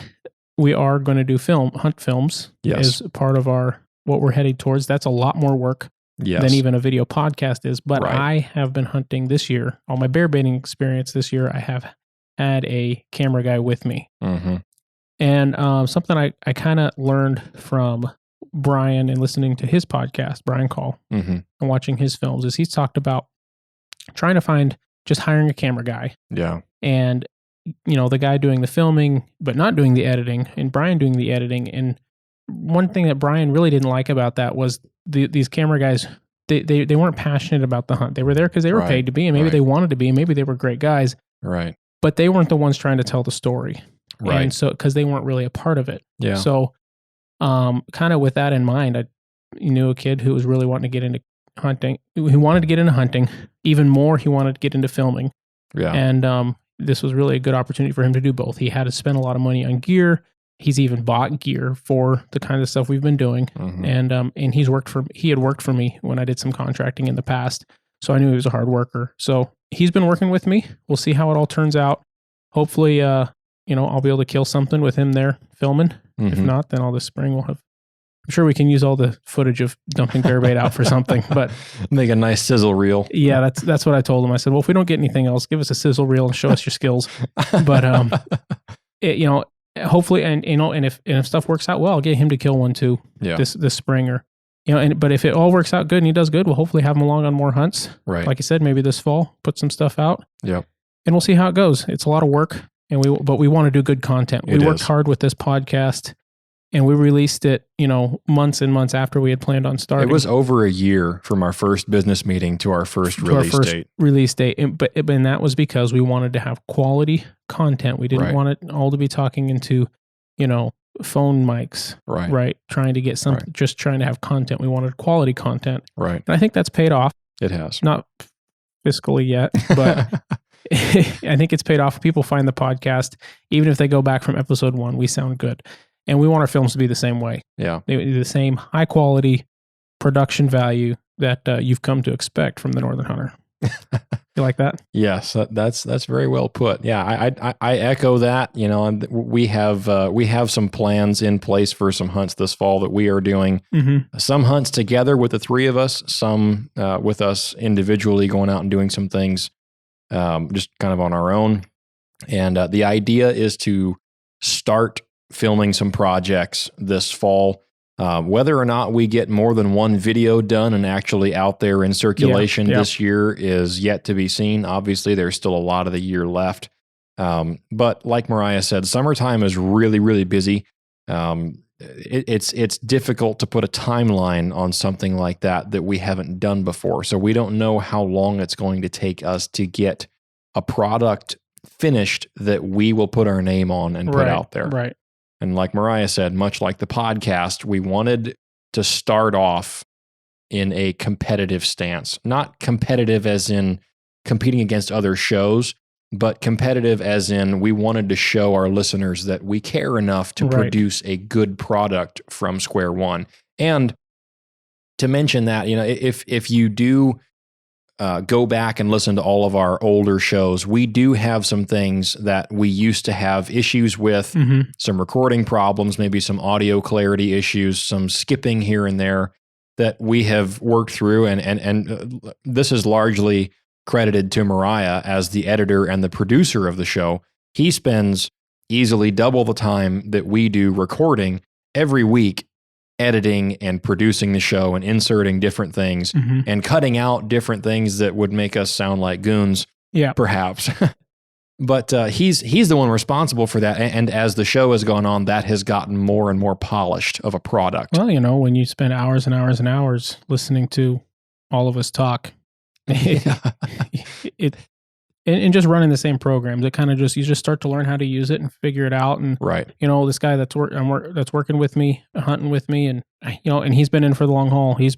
we are going to do hunt films as part of what we're headed towards. That's a lot more work than even a video podcast is. But I have been hunting this year. All my bear baiting experience this year, I have had a camera guy with me. And something I kind of learned from Brian and listening to his podcast, Brian Call, and watching his films, is he's talked about trying to find just hiring a camera guy. Yeah. And, the guy doing the filming, but not doing the editing, and Brian doing the editing. And one thing that Brian really didn't like about that was these camera guys, they weren't passionate about the hunt. They were there because they were paid to be, and maybe they wanted to be, and maybe they were great guys. Right. But they weren't the ones trying to tell the story. Right. And so, because they weren't really a part of it. Yeah. So, kind of with that in mind, I knew a kid who was really wanting to get into hunting. He wanted to get into hunting. Even more, he wanted to get into filming. Yeah. And this was really a good opportunity for him to do both. He had to spend a lot of money on gear. He's even bought gear for the kind of stuff we've been doing. And he had worked for me when I did some contracting in the past. So I knew he was a hard worker. So he's been working with me. We'll see how it all turns out. Hopefully, I'll be able to kill something with him there filming. If not, then all this spring we'll have. I'm sure we can use all the footage of dumping bear bait out for something, but make a nice sizzle reel. Yeah, that's what I told him. I said, well, if we don't get anything else, give us a sizzle reel and show us your skills. But hopefully, and if stuff works out well, I'll get him to kill one too. Yeah. This spring, or but if it all works out good and he does good, we'll hopefully have him along on more hunts. Right. Like I said, maybe this fall, put some stuff out. Yeah. And we'll see how it goes. It's a lot of work, but we want to do good content. We worked hard with this podcast. And we released it, months and months after we had planned on starting. It was over a year from our first business meeting to our first release date. And that was because we wanted to have quality content. We didn't want it all to be talking into, phone mics. Right. Trying to get something, just trying to have content. We wanted quality content. Right. And I think that's paid off. It has. Not fiscally yet, but I think it's paid off. People find the podcast, even if they go back from episode 1, we sound good. And we want our films to be the same way. Yeah. The same high quality production value that you've come to expect from the Northern Hunter. You like that? Yes, that's very well put. Yeah, I echo that. And we have some plans in place for some hunts this fall that we are doing. Some hunts together with the three of us, some with us individually going out and doing some things just kind of on our own. And the idea is to start filming some projects this fall. Whether or not we get more than one video done and actually out there in circulation this year is yet to be seen. Obviously, there's still a lot of the year left. But like Mariah said, summertime is really, really busy. It's difficult to put a timeline on something like that we haven't done before. So we don't know how long it's going to take us to get a product finished that we will put our name on and put out there. Right. And like Mariah said, much like the podcast, we wanted to start off in a competitive stance. Not competitive as in competing against other shows, but competitive as in we wanted to show our listeners that we care enough to produce a good product from square one. And to mention that, if you do go back and listen to all of our older shows, we do have some things that we used to have issues with, some recording problems, maybe some audio clarity issues, some skipping here and there that we have worked through. And this is largely credited to Mariah as the editor and the producer of the show. He spends easily double the time that we do recording every week, editing and producing the show and inserting different things and cutting out different things that would make us sound like goons, perhaps. But he's the one responsible for that. And as the show has gone on, that has gotten more and more polished of a product. Well, when you spend hours and hours and hours listening to all of us talk, and just running the same programs, it kind of you just start to learn how to use it and figure it out. And this guy that's working with me, hunting with me, and and he's been in for the long haul. His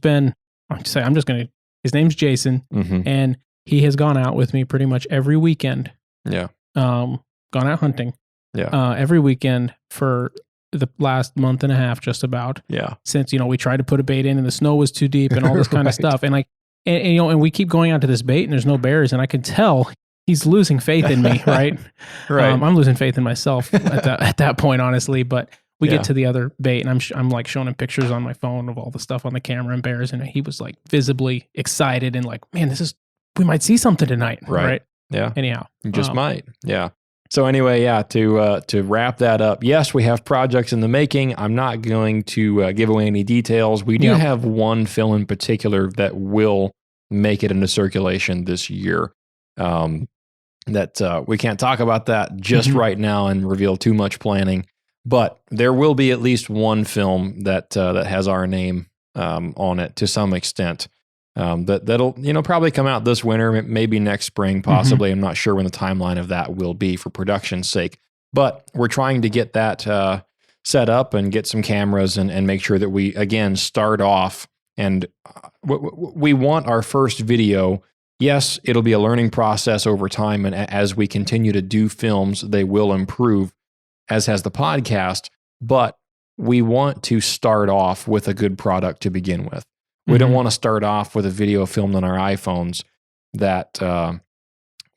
name's Jason, and he has gone out with me pretty much every weekend. Yeah. Gone out hunting. Yeah. Every weekend for the last month and a half, just about. Yeah. Since we tried to put a bait in and the snow was too deep and all this kind of stuff, and and we keep going out to this bait and there's no bears, and I can tell he's losing faith in me, right? Right. I'm losing faith in myself at that point, honestly. But we get to the other bait, and I'm like showing him pictures on my phone of all the stuff on the camera and bears, and he was like visibly excited and like, man, we might see something tonight, right? Yeah. Anyhow, you just might, yeah. So anyway, yeah, to wrap that up, yes, we have projects in the making. I'm not going to give away any details. We do have one film in particular that will make it into circulation this year. That we can't talk about that just right now and reveal too much planning. But there will be at least one film that has our name on it to some extent. That'll probably come out this winter, maybe next spring, possibly. I'm not sure when the timeline of that will be for production's sake. But we're trying to get that set up and get some cameras and make sure that we again start off. And we want our first video. Yes, it'll be a learning process over time, and as we continue to do films, they will improve, as has the podcast, but we want to start off with a good product to begin with. We don't want to start off with a video filmed on our iPhones that,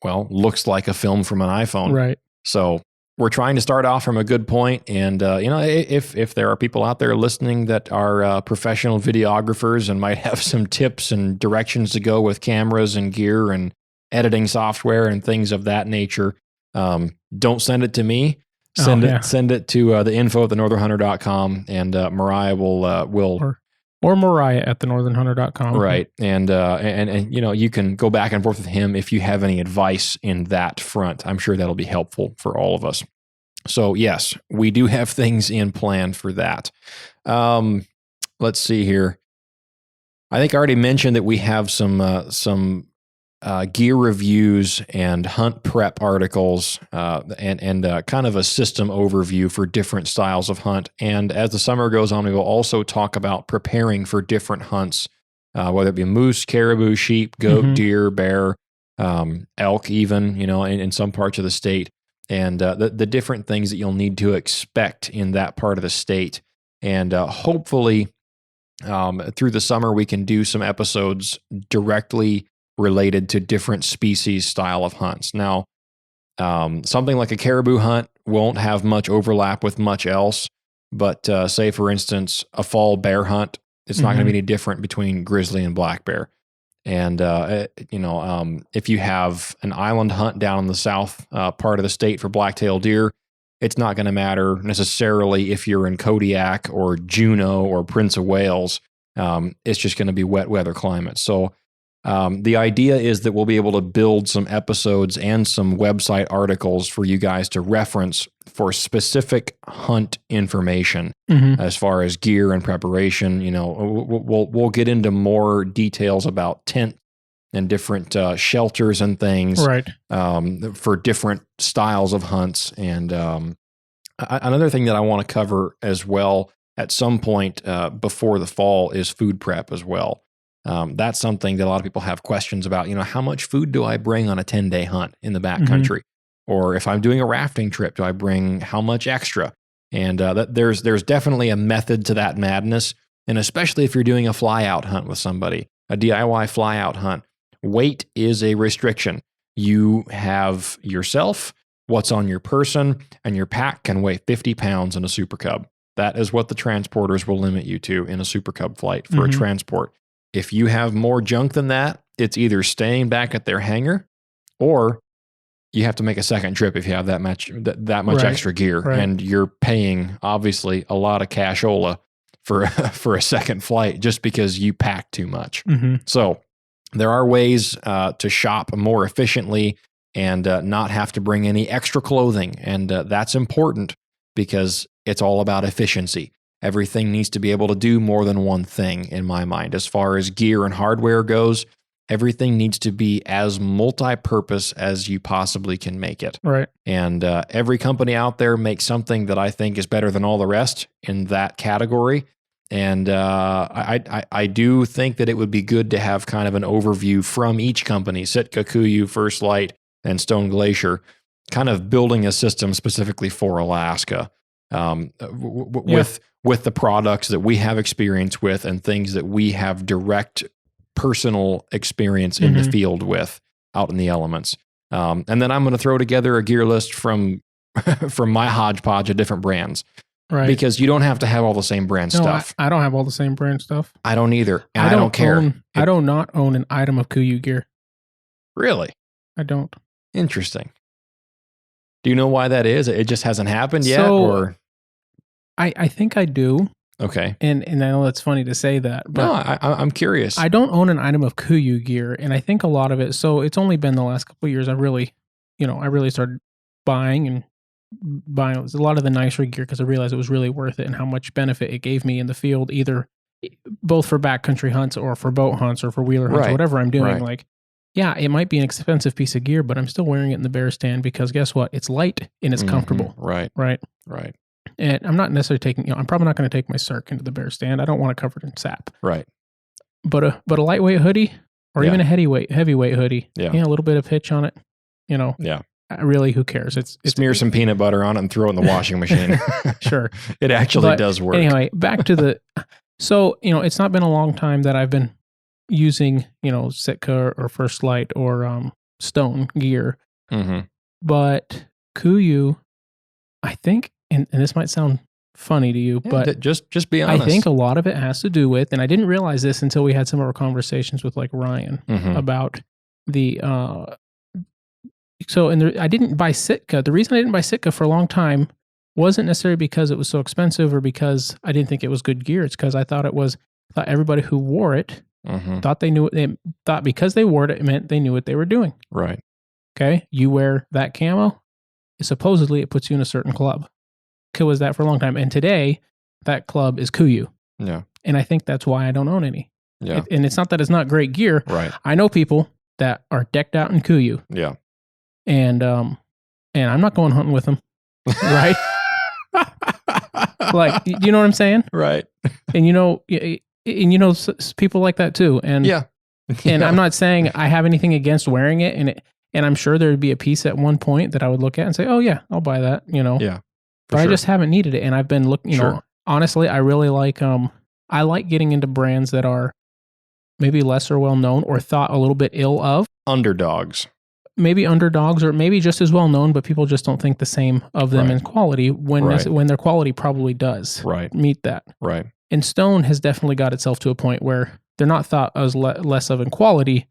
looks like a film from an iPhone. Right. So we're trying to start off from a good point. And, if there are people out there listening that are professional videographers and might have some tips and directions to go with cameras and gear and editing software and things of that nature, don't send it to me. Send it to the info@thenorthernhunter.com, and Mariah will or Mariah at thenorthernhunter.com. Right. And you can go back and forth with him if you have any advice in that front. I'm sure that'll be helpful for all of us. So yes, we do have things in plan for that. Let's see here. I think I already mentioned that we have some gear reviews and hunt prep articles, and kind of a system overview for different styles of hunt. And as the summer goes on, we will also talk about preparing for different hunts, whether it be moose, caribou, sheep, goat, deer, bear, elk, even, in some parts of the state, and the different things that you'll need to expect in that part of the state. And hopefully through the summer, we can do some episodes directly related to different species style of hunts. Now, something like a caribou hunt won't have much overlap with much else, but say, for instance, a fall bear hunt, it's not going to be any different between grizzly and black bear. And, if you have an island hunt down in the south part of the state for black-tailed deer, it's not going to matter necessarily if you're in Kodiak or Juneau or Prince of Wales. It's just going to be wet weather climates. So the idea is that we'll be able to build some episodes and some website articles for you guys to reference for specific hunt information as far as gear and preparation. We'll get into more details about tent and different shelters and things, right, for different styles of hunts. And another thing that I want to cover as well at some point before the fall is food prep as well. That's something that a lot of people have questions about. How much food do I bring on a 10-day hunt in the backcountry? Or if I'm doing a rafting trip, do I bring how much extra? And there's definitely a method to that madness. And especially if you're doing a fly-out hunt with somebody, a DIY fly-out hunt, weight is a restriction. You have yourself, what's on your person, and your pack can weigh 50 pounds in a Super Cub. That is what the transporters will limit you to in a Super Cub flight for a transport. If you have more junk than that, it's either staying back at their hangar, or you have to make a second trip if you have that much extra gear, and you're paying obviously a lot of cashola for a second flight just because you pack too much. So there are ways to shop more efficiently and not have to bring any extra clothing, and that's important because it's all about efficiency. Everything needs to be able to do more than one thing in my mind. As far as gear and hardware goes, everything needs to be as multi-purpose as you possibly can make it. Right. And every company out there makes something that I think is better than all the rest in that category. And I do think that it would be good to have kind of an overview from each company, Sitka, Kuiu, First Light, and Stone Glacier, kind of building a system specifically for Alaska. With the products that we have experience with and things that we have direct personal experience in the field with out in the elements. And then I'm going to throw together a gear list from my hodgepodge of different brands. Right. Because you don't have to have all the same brand stuff. I don't have all the same brand stuff. I don't either. And I don't care. I do not own an item of Kuiu gear. Really? I don't. Interesting. Do you know why that is? It just hasn't happened yet? Or I think I do. Okay. And I know it's funny to say that, but no, I'm curious. I don't own an item of KUIU gear, and I think a lot of it. So it's only been the last couple of years I really started buying a lot of the nicer gear because I realized it was really worth it and how much benefit it gave me in the field, either both for backcountry hunts or for boat hunts or for wheeler hunts or whatever I'm doing. Like, yeah, it might be an expensive piece of gear, but I'm still wearing it in the bear stand because guess what? It's light and it's comfortable. Right. And I'm not necessarily I'm probably not going to take my Cirque into the bear stand. I don't want it covered in sap. Right. But a lightweight hoodie or even a heavyweight hoodie. Yeah. A little bit of hitch on it. Yeah. Really, who cares? It's smear some peanut butter on it and throw it in the washing machine. Sure. It actually does work. Anyway, back to so, it's not been a long time that I've been using, Sitka or First Light or Stone gear. Mm-hmm. But KUIU, I think, and this might sound funny to you, but just be honest. I think a lot of it has to do with, and I didn't realize this until we had some of our conversations with like Ryan about the, I didn't buy Sitka. The reason I didn't buy Sitka for a long time wasn't necessarily because it was so expensive or because I didn't think it was good gear. It's because I thought everybody who wore it thought they knew it. They thought because they wore it meant they knew what they were doing. Right. Okay. You wear that camo, supposedly it puts you in a certain club. It was that for a long time. And today, that club is KUIU. Yeah. And I think that's why I don't own any. Yeah. And it's not that it's not great gear. Right. I know people that are decked out in KUIU. Yeah. And I'm not going hunting with them. Right? Like, you know what I'm saying? Right. And people like that too. And yeah. And I'm not saying I have anything against wearing it. And I'm sure there'd be a piece at one point that I would look at and say, oh yeah, I'll buy that, Yeah. But I just haven't needed it. And I've been looking, honestly, I really like, I like getting into brands that are maybe lesser well known or thought a little bit ill of. Underdogs. Maybe underdogs or maybe just as well known, but people just don't think the same of them in quality when their quality probably does meet that. Right. And Stone has definitely got itself to a point where they're not thought as less of in quality.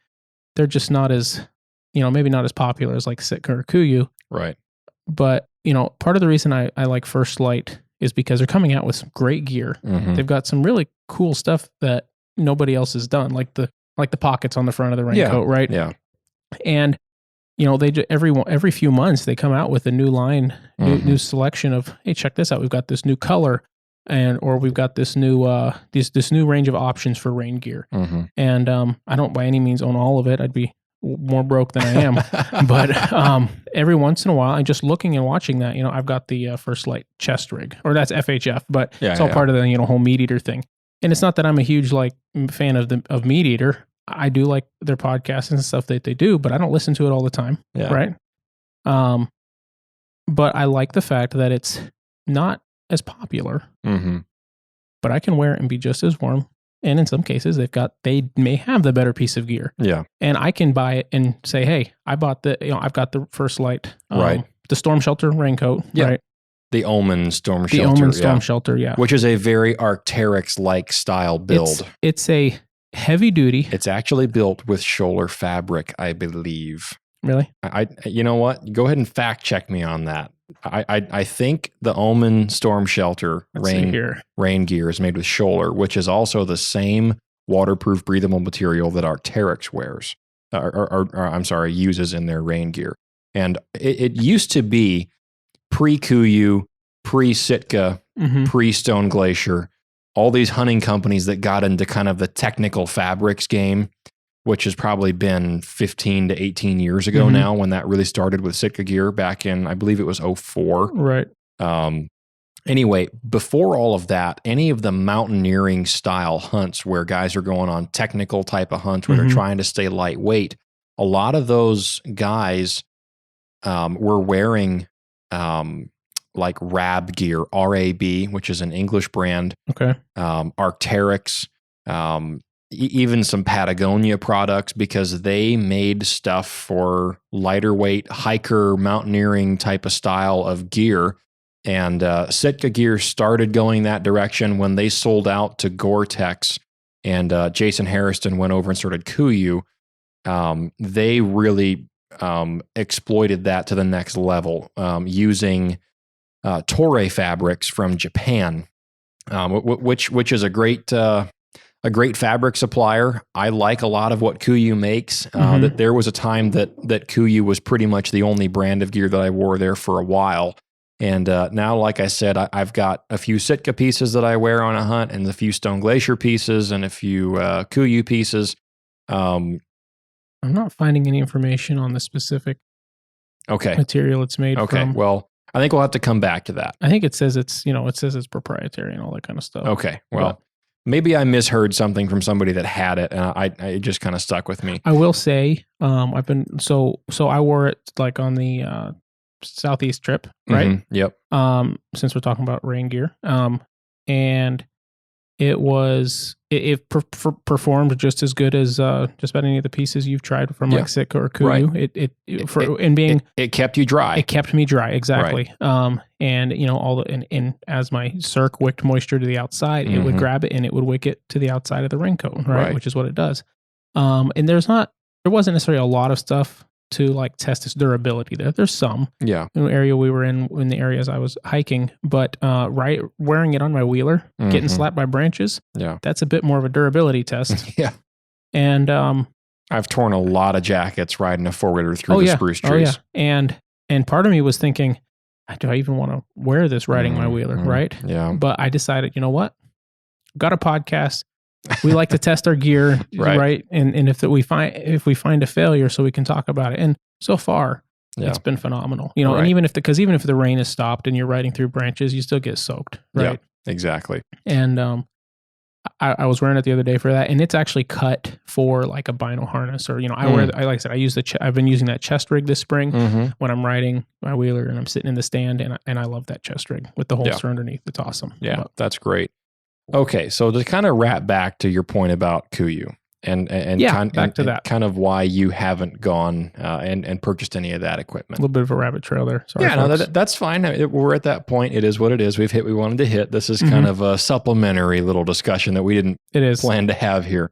They're just not as, maybe not as popular as like Sitka or KUIU. Right. But, part of the reason I like First Light is because they're coming out with some great gear. Mm-hmm. They've got some really cool stuff that nobody else has done, like the pockets on the front of the raincoat, right? Yeah. And they every few months they come out with a new line, new selection of, hey, check this out. We've got this new color, or we've got this new this new range of options for rain gear. Mm-hmm. And I don't by any means own all of it. I'd be more broke than I am. But every once in a while, I'm just looking and watching that. I've got the First Light chest rig, or that's FHF, but it's all part of the whole Meat Eater thing. And it's not that I'm a huge fan of Meat Eater. I do like their podcasts and stuff that they do, but I don't listen to it all the time. Yeah. Right. But I like the fact that it's not as popular, but I can wear it and be just as warm. And in some cases, they may have the better piece of gear. Yeah. And I can buy it and say, hey, I bought I've got the First Light, the Storm Shelter raincoat. Yeah. Right. The Omen Storm Shelter. The Omen Storm Shelter. Yeah. Which is a very Arc'teryx-like style build. It's a heavy duty. It's actually built with Scholler fabric, I believe. Really? You know what? Go ahead and fact check me on that. I think the Omen Storm Shelter rain gear is made with Scholler, which is also the same waterproof, breathable material that Arc'teryx wears, or uses in their rain gear. And it used to be pre-KUIU, pre-Sitka, pre-Stone Glacier, all these hunting companies that got into kind of the technical fabrics game, which has probably been 15 to 18 years ago now, when that really started with Sitka gear back in, I believe it was 2004. Right. Anyway, before all of that, any of the mountaineering style hunts where guys are going on technical type of hunts where they're trying to stay lightweight, a lot of those guys were wearing like RAB gear, RAB, which is an English brand. Okay. Arc'teryx, even some Patagonia products, because they made stuff for lighter weight hiker mountaineering type of style of gear. And Sitka gear started going that direction when they sold out to Gore-Tex, and Jason Harrison went over and started KUIU. They really exploited that to the next level using Toray fabrics from Japan, which is a great fabric supplier. I like a lot of what KUIU makes. That there was a time that KUIU was pretty much the only brand of gear that I wore there for a while. And now, like I said, I've got a few Sitka pieces that I wear on a hunt, and a few Stone Glacier pieces, and a few KUIU pieces. I'm not finding any information on the specific material it's made from. Well, I think we'll have to come back to that. I think it says it's proprietary and all that kind of stuff. Okay, well, maybe I misheard something from somebody that had it, and it just kind of stuck with me. I will say, I've been so I wore it like on the Southeast trip, right? Mm-hmm. Yep. Since we're talking about rain gear, and it performed just as good as just about any of the pieces you've tried from like Sitka or KUIU. Right. It kept you dry. It kept me dry, exactly. Right. And and as my Cirque wicked moisture to the outside, it would grab it and it would wick it to the outside of the raincoat, right? Which is what it does. And there wasn't necessarily a lot of stuff to like test its durability there. There's some. Yeah. In the area we were in the areas I was hiking, but wearing it on my wheeler, getting slapped by branches, that's a bit more of a durability test. Yeah. And I've torn a lot of jackets riding a four-wheeler through the spruce trees. And part of me was thinking, do I even want to wear this riding my wheeler, right? Yeah. But I decided, you know what? Got a podcast. We like to test our gear, right? And if we find a failure, so we can talk about it. And so far, it's been phenomenal. And even if the rain is stopped and you're riding through branches, you still get soaked, right? Yeah, exactly. And I was wearing it the other day for that, and it's actually cut for like a bino harness, or I've been using that chest rig this spring when I'm riding my wheeler and I'm sitting in the stand, and I love that chest rig with the holster underneath. It's awesome. Yeah, that's great. Okay, so to kind of wrap back to your point about KUIU and back to that, kind of why you haven't gone and purchased any of that equipment. A little bit of a rabbit trail there. Sorry, that's fine. We're at that point. It is what it is. We've hit what we wanted to hit. This is kind of a supplementary little discussion that we didn't plan to have here.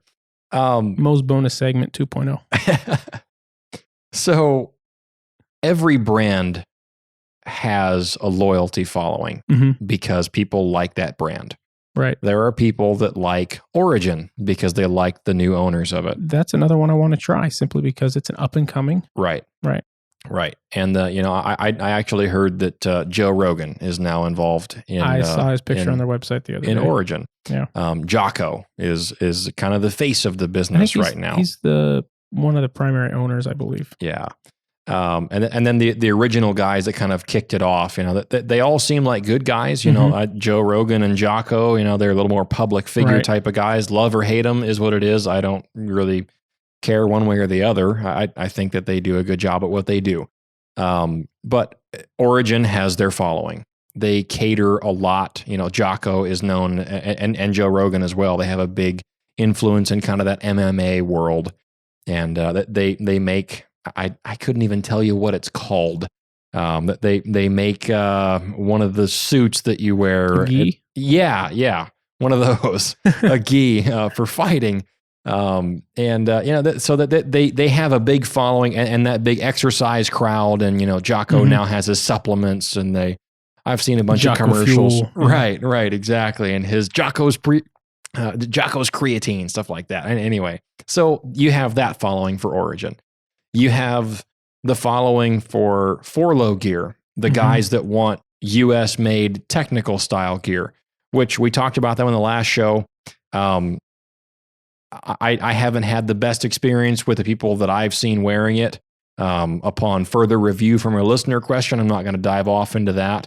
Moe's bonus segment 2.0. So every brand has a loyalty following because people like that brand. Right. There are people that like Origin because they like the new owners of it. That's another one I want to try simply because it's an up and coming. Right. And I actually heard that Joe Rogan is now involved in. I saw his picture on their website the other day. In Origin. Yeah. Jocko is kind of the face of the business right now. He's one of the primary owners, I believe. Yeah. And then the original guys that kind of kicked it off, they all seem like good guys, Joe Rogan and Jocko, they're a little more public figure type of guys. Love or hate them is what it is. I don't really care one way or the other. I think that they do a good job at what they do. But Origin has their following. They cater a lot. Jocko is known, and Joe Rogan as well. They have a big influence in kind of that MMA world, and they make. I couldn't even tell you what it's called. That they make one of the suits that you wear. A gi? Yeah, one of those. A gi for fighting. So that they have a big following and that big exercise crowd. And Jocko now has his supplements, and I've seen a bunch Jocko of commercials. Fuel. Right, exactly. And his Jocko's creatine, stuff like that. And anyway, so you have that following for Origin. You have the following for Forlow gear, the guys that want US made technical style gear, which we talked about them in the last show. I haven't had the best experience with the people that I've seen wearing it. Upon further review from a listener question, I'm not going to dive off into that.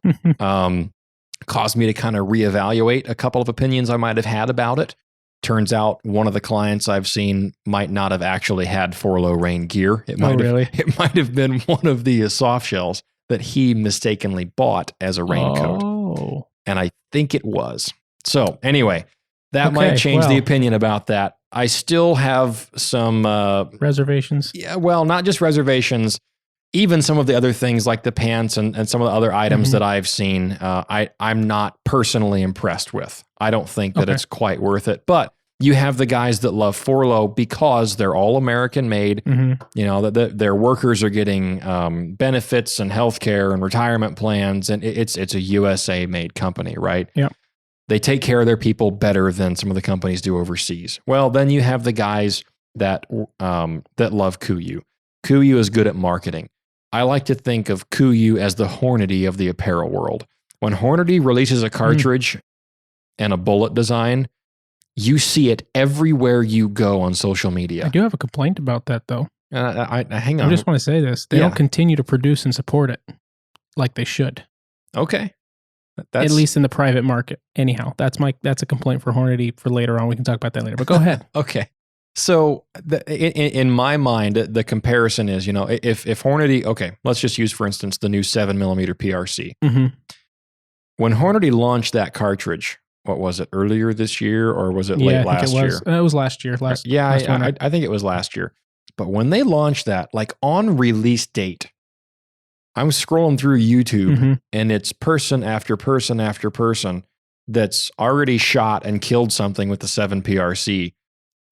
Caused me to kind of reevaluate a couple of opinions I might have had about it. Turns out one of the clients I've seen might not have actually had Forlow rain gear. It might have been one of the soft shells that he mistakenly bought as a raincoat. Oh. And I think it was. So anyway, that might change the opinion about that. I still have some reservations. Yeah, well, not just reservations. Even some of the other things like the pants and some of the other items that I've seen, I'm not personally impressed with. I don't think that it's quite worth it. But You have the guys that love Forloh because they're all American made. You know, their workers are getting benefits and healthcare and retirement plans, and it's a USA made company, right? Yeah. They take care of their people better than some of the companies do overseas. Well, then you have the guys that love KUIU. KUIU is good at marketing. I like to think of KUIU as the Hornady of the apparel world. When Hornady releases a cartridge and a bullet design, you see it everywhere you go on social media. I do have a complaint about that, though. Hang on. I just want to say this. They don't continue to produce and support it like they should. Okay. At least in the private market. Anyhow, that's a complaint for Hornady for later on. We can talk about that later, but go ahead. Okay. So in my mind, the comparison is, you know, if Hornady, okay, let's just use, for instance, the new 7mm PRC. When Hornady launched that cartridge, what was it, earlier this year, or was it late last year? It was last year. I think it was last year. But when they launched that, like on release date, I'm scrolling through YouTube and it's person after person after person that's already shot and killed something with the 7 PRC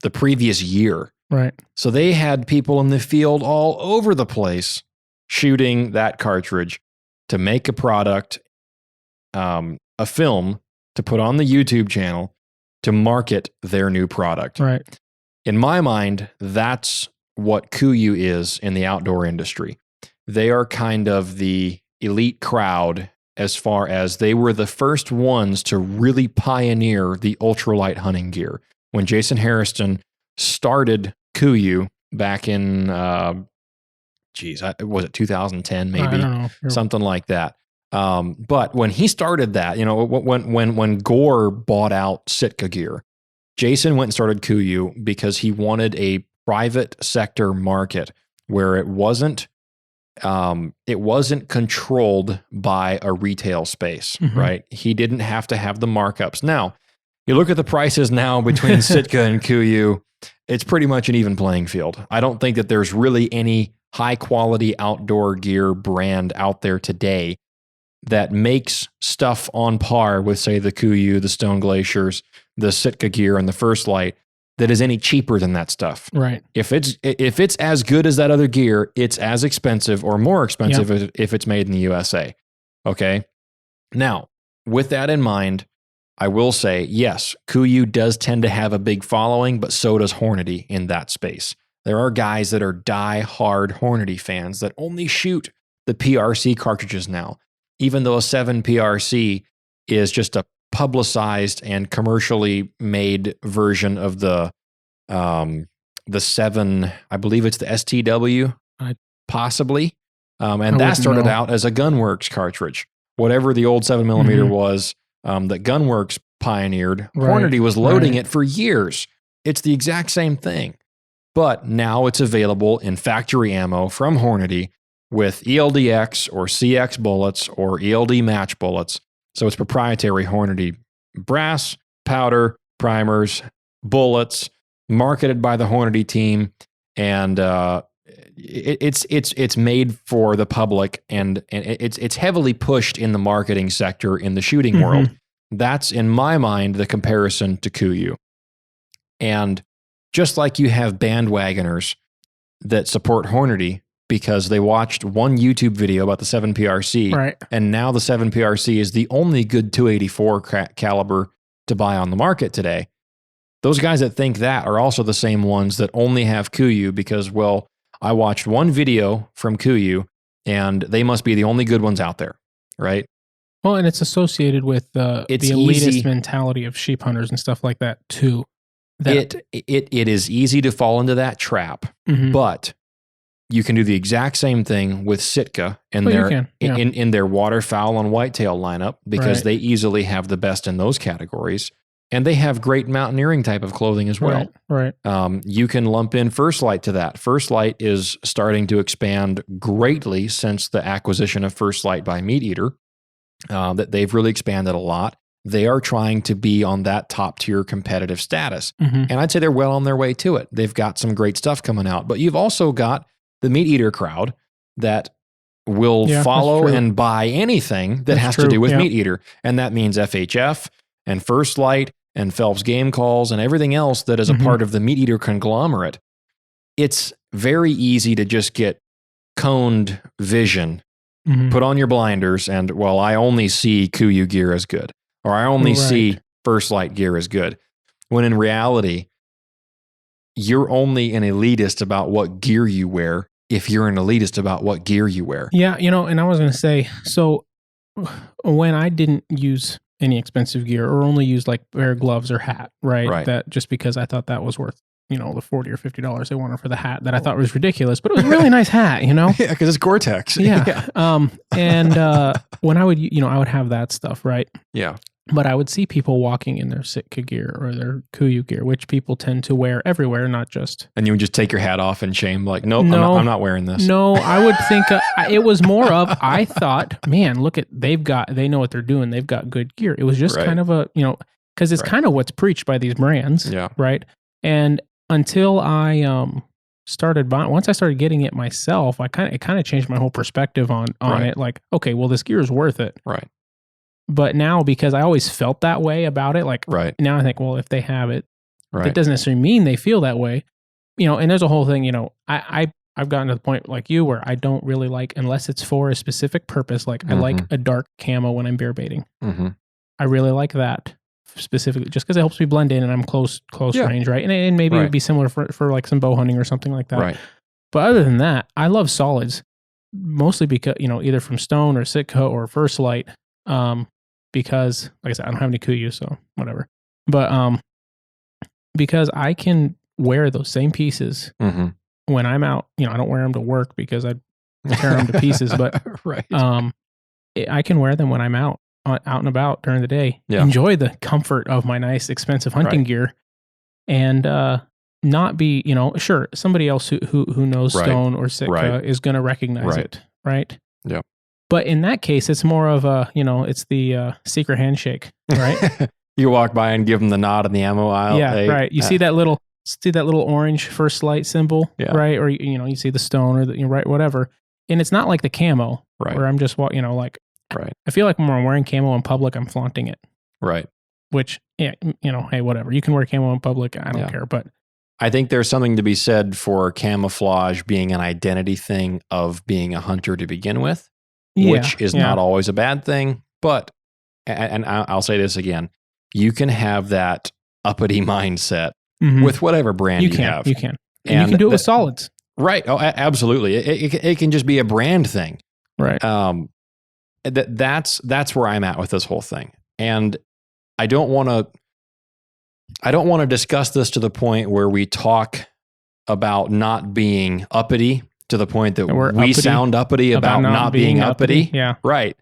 the previous year. Right. So they had people in the field all over the place shooting that cartridge to make a product, a film to put on the YouTube channel to market their new product. Right. In my mind, that's what KUIU is in the outdoor industry. They are kind of the elite crowd as far as they were the first ones to really pioneer the ultralight hunting gear. When Jason Harrison started KUIU back in, was it 2010 maybe? I don't know. Something like that. But when he started that, you know, when Gore bought out Sitka gear, Jason went and started KUIU because he wanted a private sector market where it wasn't controlled by a retail space, right? He didn't have to have the markups. Now, you look at the prices now between Sitka and KUIU, it's pretty much an even playing field. I don't think that there's really any high quality outdoor gear brand out there today that makes stuff on par with, say, the KUIU, the Stone Glaciers, the Sitka gear, and the First Light that is any cheaper than that stuff. Right. If it's as good as that other gear, it's as expensive or more expensive if it's made in the USA. Okay. Now, with that in mind, I will say, yes, KUIU does tend to have a big following, but so does Hornady in that space. There are guys that are die-hard Hornady fans that only shoot the PRC cartridges now, even though a 7 PRC is just a publicized and commercially made version of the 7, I believe it's the STW, possibly. And that started out as a Gunworks cartridge. Whatever the old 7mm was, that Gunworks pioneered, Hornady was loading it for years. It's the exact same thing. But now it's available in factory ammo from Hornady with ELDX or CX bullets or ELD match bullets. So it's proprietary Hornady brass, powder, primers, bullets, marketed by the Hornady team, and it's made for the public, and it's heavily pushed in the marketing sector in the shooting world. That's, in my mind, the comparison to KUIU. And just like you have bandwagoners that support Hornady because they watched one YouTube video about the 7 PRC, and now the 7 PRC is the only good 284 caliber to buy on the market today. Those guys that think that are also the same ones that only have KUIU because, well, I watched one video from KUIU and they must be the only good ones out there, right? Well, and it's associated with the elitist mentality of sheep hunters and stuff like that too. It is easy to fall into that trap, but you can do the exact same thing with Sitka in their waterfowl and whitetail lineup because they easily have the best in those categories. And they have great mountaineering type of clothing as well. Right. You can lump in First Light to that. First Light is starting to expand greatly since the acquisition of First Light by Meat Eater. That they've really expanded a lot. They are trying to be on that top tier competitive status. And I'd say they're well on their way to it. They've got some great stuff coming out. But you've also got the Meat Eater crowd that will follow and buy anything that has to do with Meat Eater. And that means FHF and First Light and Phelps game calls and everything else that is a part of the meat eater conglomerate, it's very easy to just get coned vision, put on your blinders, and, well, I only see KUIU gear as good, or I only see First Light gear as good. When in reality, you're only an elitist about what gear you wear if you're an elitist about what gear you wear. Yeah, and I was going to say, so when I didn't use any expensive gear or only use like a pair of gloves or hat, right? That just because I thought that was worth, the $40 or $50 they wanted for the hat that I thought was ridiculous, but it was a really nice hat, Yeah, because it's Gore-Tex. Yeah. And when I would, I would have that stuff, right? Yeah. But I would see people walking in their Sitka gear or their KUIU gear, which people tend to wear everywhere, not just. And you would just take your hat off in shame, like, nope, I'm not wearing this. No, I would think it was more of, I thought, man, look at, they know what they're doing. They've got good gear. It was just kind of a, because it's kind of what's preached by these brands. Yeah. Right. And until I started buying, once I started getting it myself, it kind of changed my whole perspective on it. Like, okay, well, this gear is worth it. Right. But now, because I always felt that way about it, like now I think, well, if they have it, it doesn't necessarily mean they feel that way, and there's a whole thing, I've gotten to the point like you where I don't really like, unless it's for a specific purpose, like I like a dark camo when I'm bear baiting. I really like that specifically just because it helps me blend in and I'm close range, right? And maybe it would be similar for like some bow hunting or something like that. Right. But other than that, I love solids, mostly because, either from Stone or Sitka or First Light, because, like I said, I don't have any KUIU, so whatever. But because I can wear those same pieces when I'm out. I don't wear them to work because I tear them to pieces. But I can wear them when I'm out and about during the day. Yeah. Enjoy the comfort of my nice, expensive hunting gear, and not be, sure, somebody else who knows Stone or Sitka is going to recognize it, right? Yeah. But in that case, it's more of a, it's the secret handshake, right? You walk by and give them the nod in the ammo aisle. Yeah, hey, right. You see that little orange First Light symbol, right? Or you see the Stone or the whatever. And it's not like the camo, where I'm just I feel like when I'm wearing camo in public, I'm flaunting it, right? Which hey, whatever. You can wear camo in public, I don't care. But I think there's something to be said for camouflage being an identity thing of being a hunter to begin with. Which is not always a bad thing, but, and I'll say this again, you can have that uppity mindset with whatever brand you have. You can. And you can do it with solids. Right. Oh, absolutely. It can just be a brand thing. Right. That's where I'm at with this whole thing. And I don't want to discuss this to the point where we talk about not being uppity, to the point that we sound uppity about not being uppity. Yeah. Right.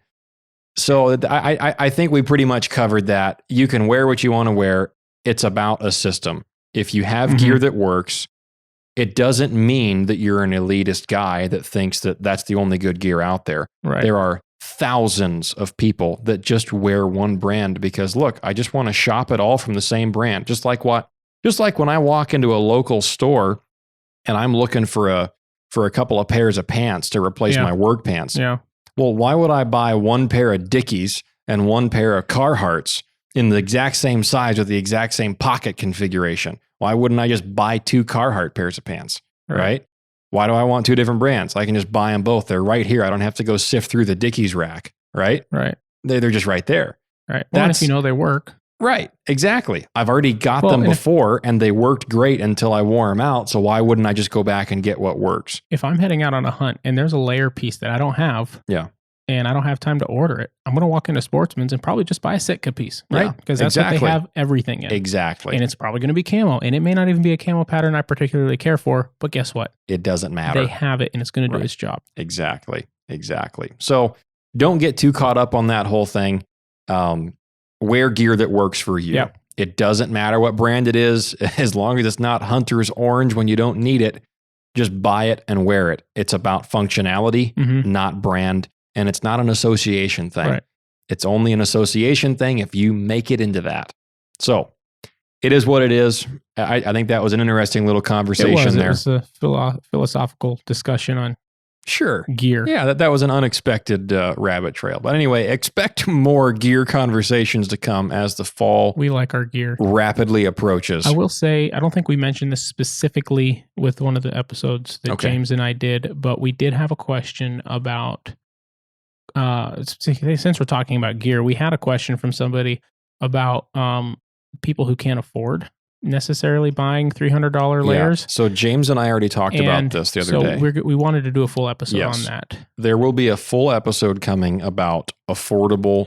So I think we pretty much covered that. You can wear what you want to wear. It's about a system. If you have gear that works, it doesn't mean that you're an elitist guy that thinks that that's the only good gear out there. Right. There are thousands of people that just wear one brand because, look, I just want to shop it all from the same brand. Just like when I walk into a local store and I'm looking for a couple of pairs of pants to replace my work pants. Yeah. Well, why would I buy one pair of Dickies and one pair of Carhartts in the exact same size with the exact same pocket configuration? Why wouldn't I just buy 2 Carhartt pairs of pants? Right? Why do I want 2 different brands? I can just buy them both. They're right here. I don't have to go sift through the Dickies rack. Right? Right. They're just right there. Right. Well, if they work. Right. Exactly. I've already got them before and they worked great until I wore them out. So why wouldn't I just go back and get what works? If I'm heading out on a hunt and there's a layer piece that I don't have, and I don't have time to order it, I'm going to walk into Sportsman's and probably just buy a Sitka piece, right? Because that's what they have everything in. Exactly. And it's probably going to be camo. And it may not even be a camo pattern I particularly care for, but guess what? It doesn't matter. They have it and it's going to do its job. Exactly. So don't get too caught up on that whole thing. Wear gear that works for you. Yeah. It doesn't matter what brand it is, as long as it's not Hunter's Orange when you don't need it. Just buy it and wear it. It's about functionality, not brand, and it's not an association thing. Right. It's only an association thing if you make it into that. So it is what it is. I think that was an interesting little conversation there. It was a philosophical discussion on Sure. gear. Yeah, that was an unexpected rabbit trail. But anyway, expect more gear conversations to come as the fall We like our gear. rapidly approaches. I will say, I don't think we mentioned this specifically with one of the episodes that James and I did, but we did have a question about, since we're talking about gear, we had a question from somebody about people who can't afford necessarily buying $300 layers. Yeah. So James and I already talked about this the other day. So we wanted to do a full episode on that. There will be a full episode coming about affordable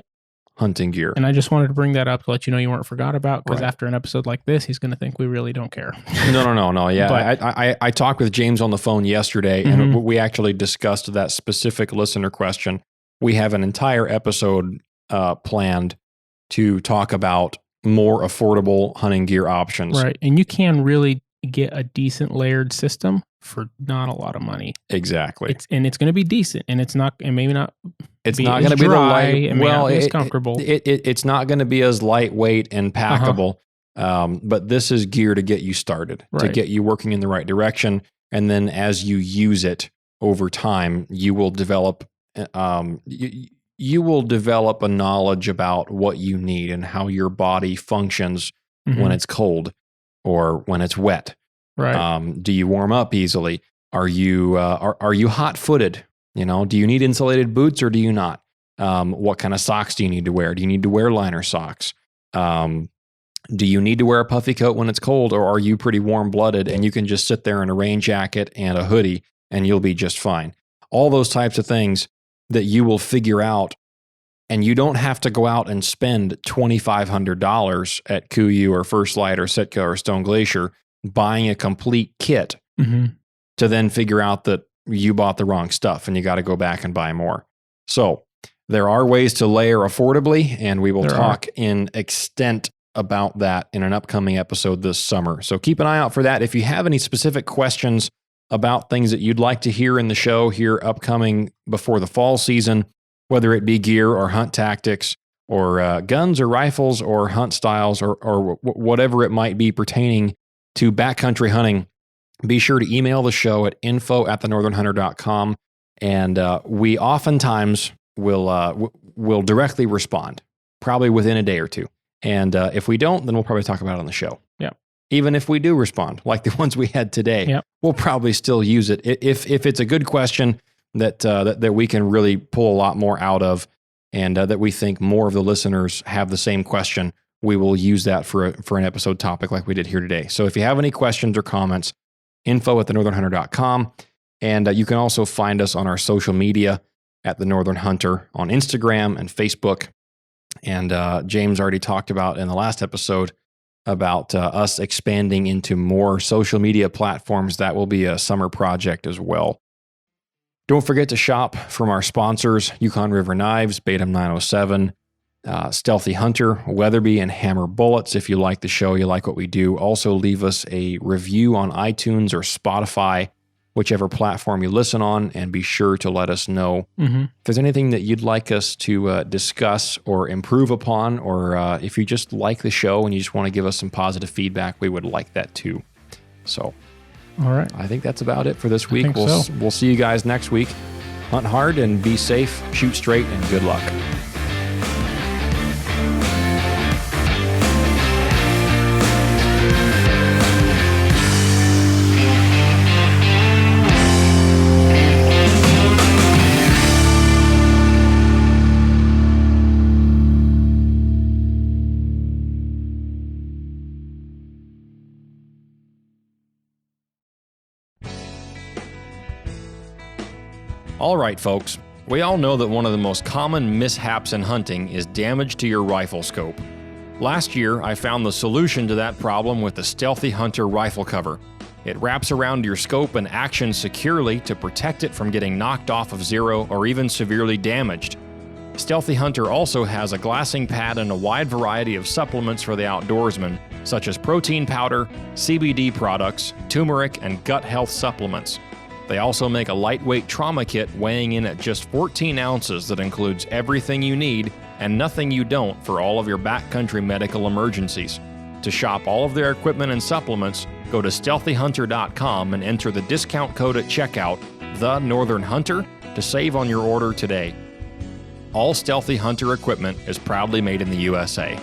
hunting gear. And I just wanted to bring that up to let you know you weren't forgot about, because after an episode like this, he's going to think we really don't care. No. Yeah, but, I talked with James on the phone yesterday, and we actually discussed that specific listener question. We have an entire episode planned to talk about more affordable hunting gear options. Right. And you can really get a decent layered system for not a lot of money. Exactly. It's going to be decent, and it's not, and maybe not. It's not going to be the light. Well, it's comfortable. It's not going to be as lightweight and packable. But this is gear to get you started, to get you working in the right direction, and then as you use it over time, you will develop. You will develop a knowledge about what you need and how your body functions when it's cold or when it's wet. Right. Do you warm up easily? Are you hot-footed? Do you need insulated boots or do you not? What kind of socks do you need to wear? Do you need to wear liner socks? Do you need to wear a puffy coat when it's cold, or are you pretty warm-blooded and you can just sit there in a rain jacket and a hoodie and you'll be just fine? All those types of things that you will figure out, and you don't have to go out and spend $2,500 at KUIU or First Light or Sitka or Stone Glacier buying a complete kit to then figure out that you bought the wrong stuff and you got to go back and buy more. So there are ways to layer affordably, and we will talk in extent about that in an upcoming episode this summer. So keep an eye out for that. If you have any specific questions about things that you'd like to hear in the show here upcoming before the fall season, whether it be gear or hunt tactics or guns or rifles or hunt styles or whatever it might be pertaining to backcountry hunting, be sure to email the show at info@thenorthernhunter.com, and we oftentimes will directly respond, probably within a day or two. And if we don't, then we'll probably talk about it on the show. Yeah. Even if we do respond, like the ones we had today, we'll probably still use it if it's a good question that we can really pull a lot more out of, and that we think more of the listeners have the same question. We will use that for an episode topic like we did here today. So if you have any questions or comments, info@thenorthernhunter.com, and you can also find us on our social media at The Northern Hunter on Instagram and Facebook. And James already talked about in the last episode about us expanding into more social media platforms. That will be a summer project as well. Don't forget to shop from our sponsors, Yukon River Knives, Batum 907, Stealthy Hunter, Weatherby, and Hammer Bullets. If you like the show, you like what we do, also leave us a review on iTunes or Spotify, whichever platform you listen on, and be sure to let us know if there's anything that you'd like us to discuss or improve upon, or if you just like the show and you just want to give us some positive feedback, we would like that too. So, all right. I think that's about it for this week. We'll see you guys next week. Hunt hard and be safe, shoot straight, and good luck. All right, folks. We all know that one of the most common mishaps in hunting is damage to your rifle scope. Last year, I found the solution to that problem with the Stealthy Hunter rifle cover. It wraps around your scope and actions securely to protect it from getting knocked off of zero or even severely damaged. Stealthy Hunter also has a glassing pad and a wide variety of supplements for the outdoorsman, such as protein powder, CBD products, turmeric, and gut health supplements. They also make a lightweight trauma kit weighing in at just 14 ounces that includes everything you need and nothing you don't for all of your backcountry medical emergencies. To shop all of their equipment and supplements, go to STEALTHYHunter.com and enter the discount code at checkout, The Northern Hunter to save on your order today. All Stealthy Hunter equipment is proudly made in the USA.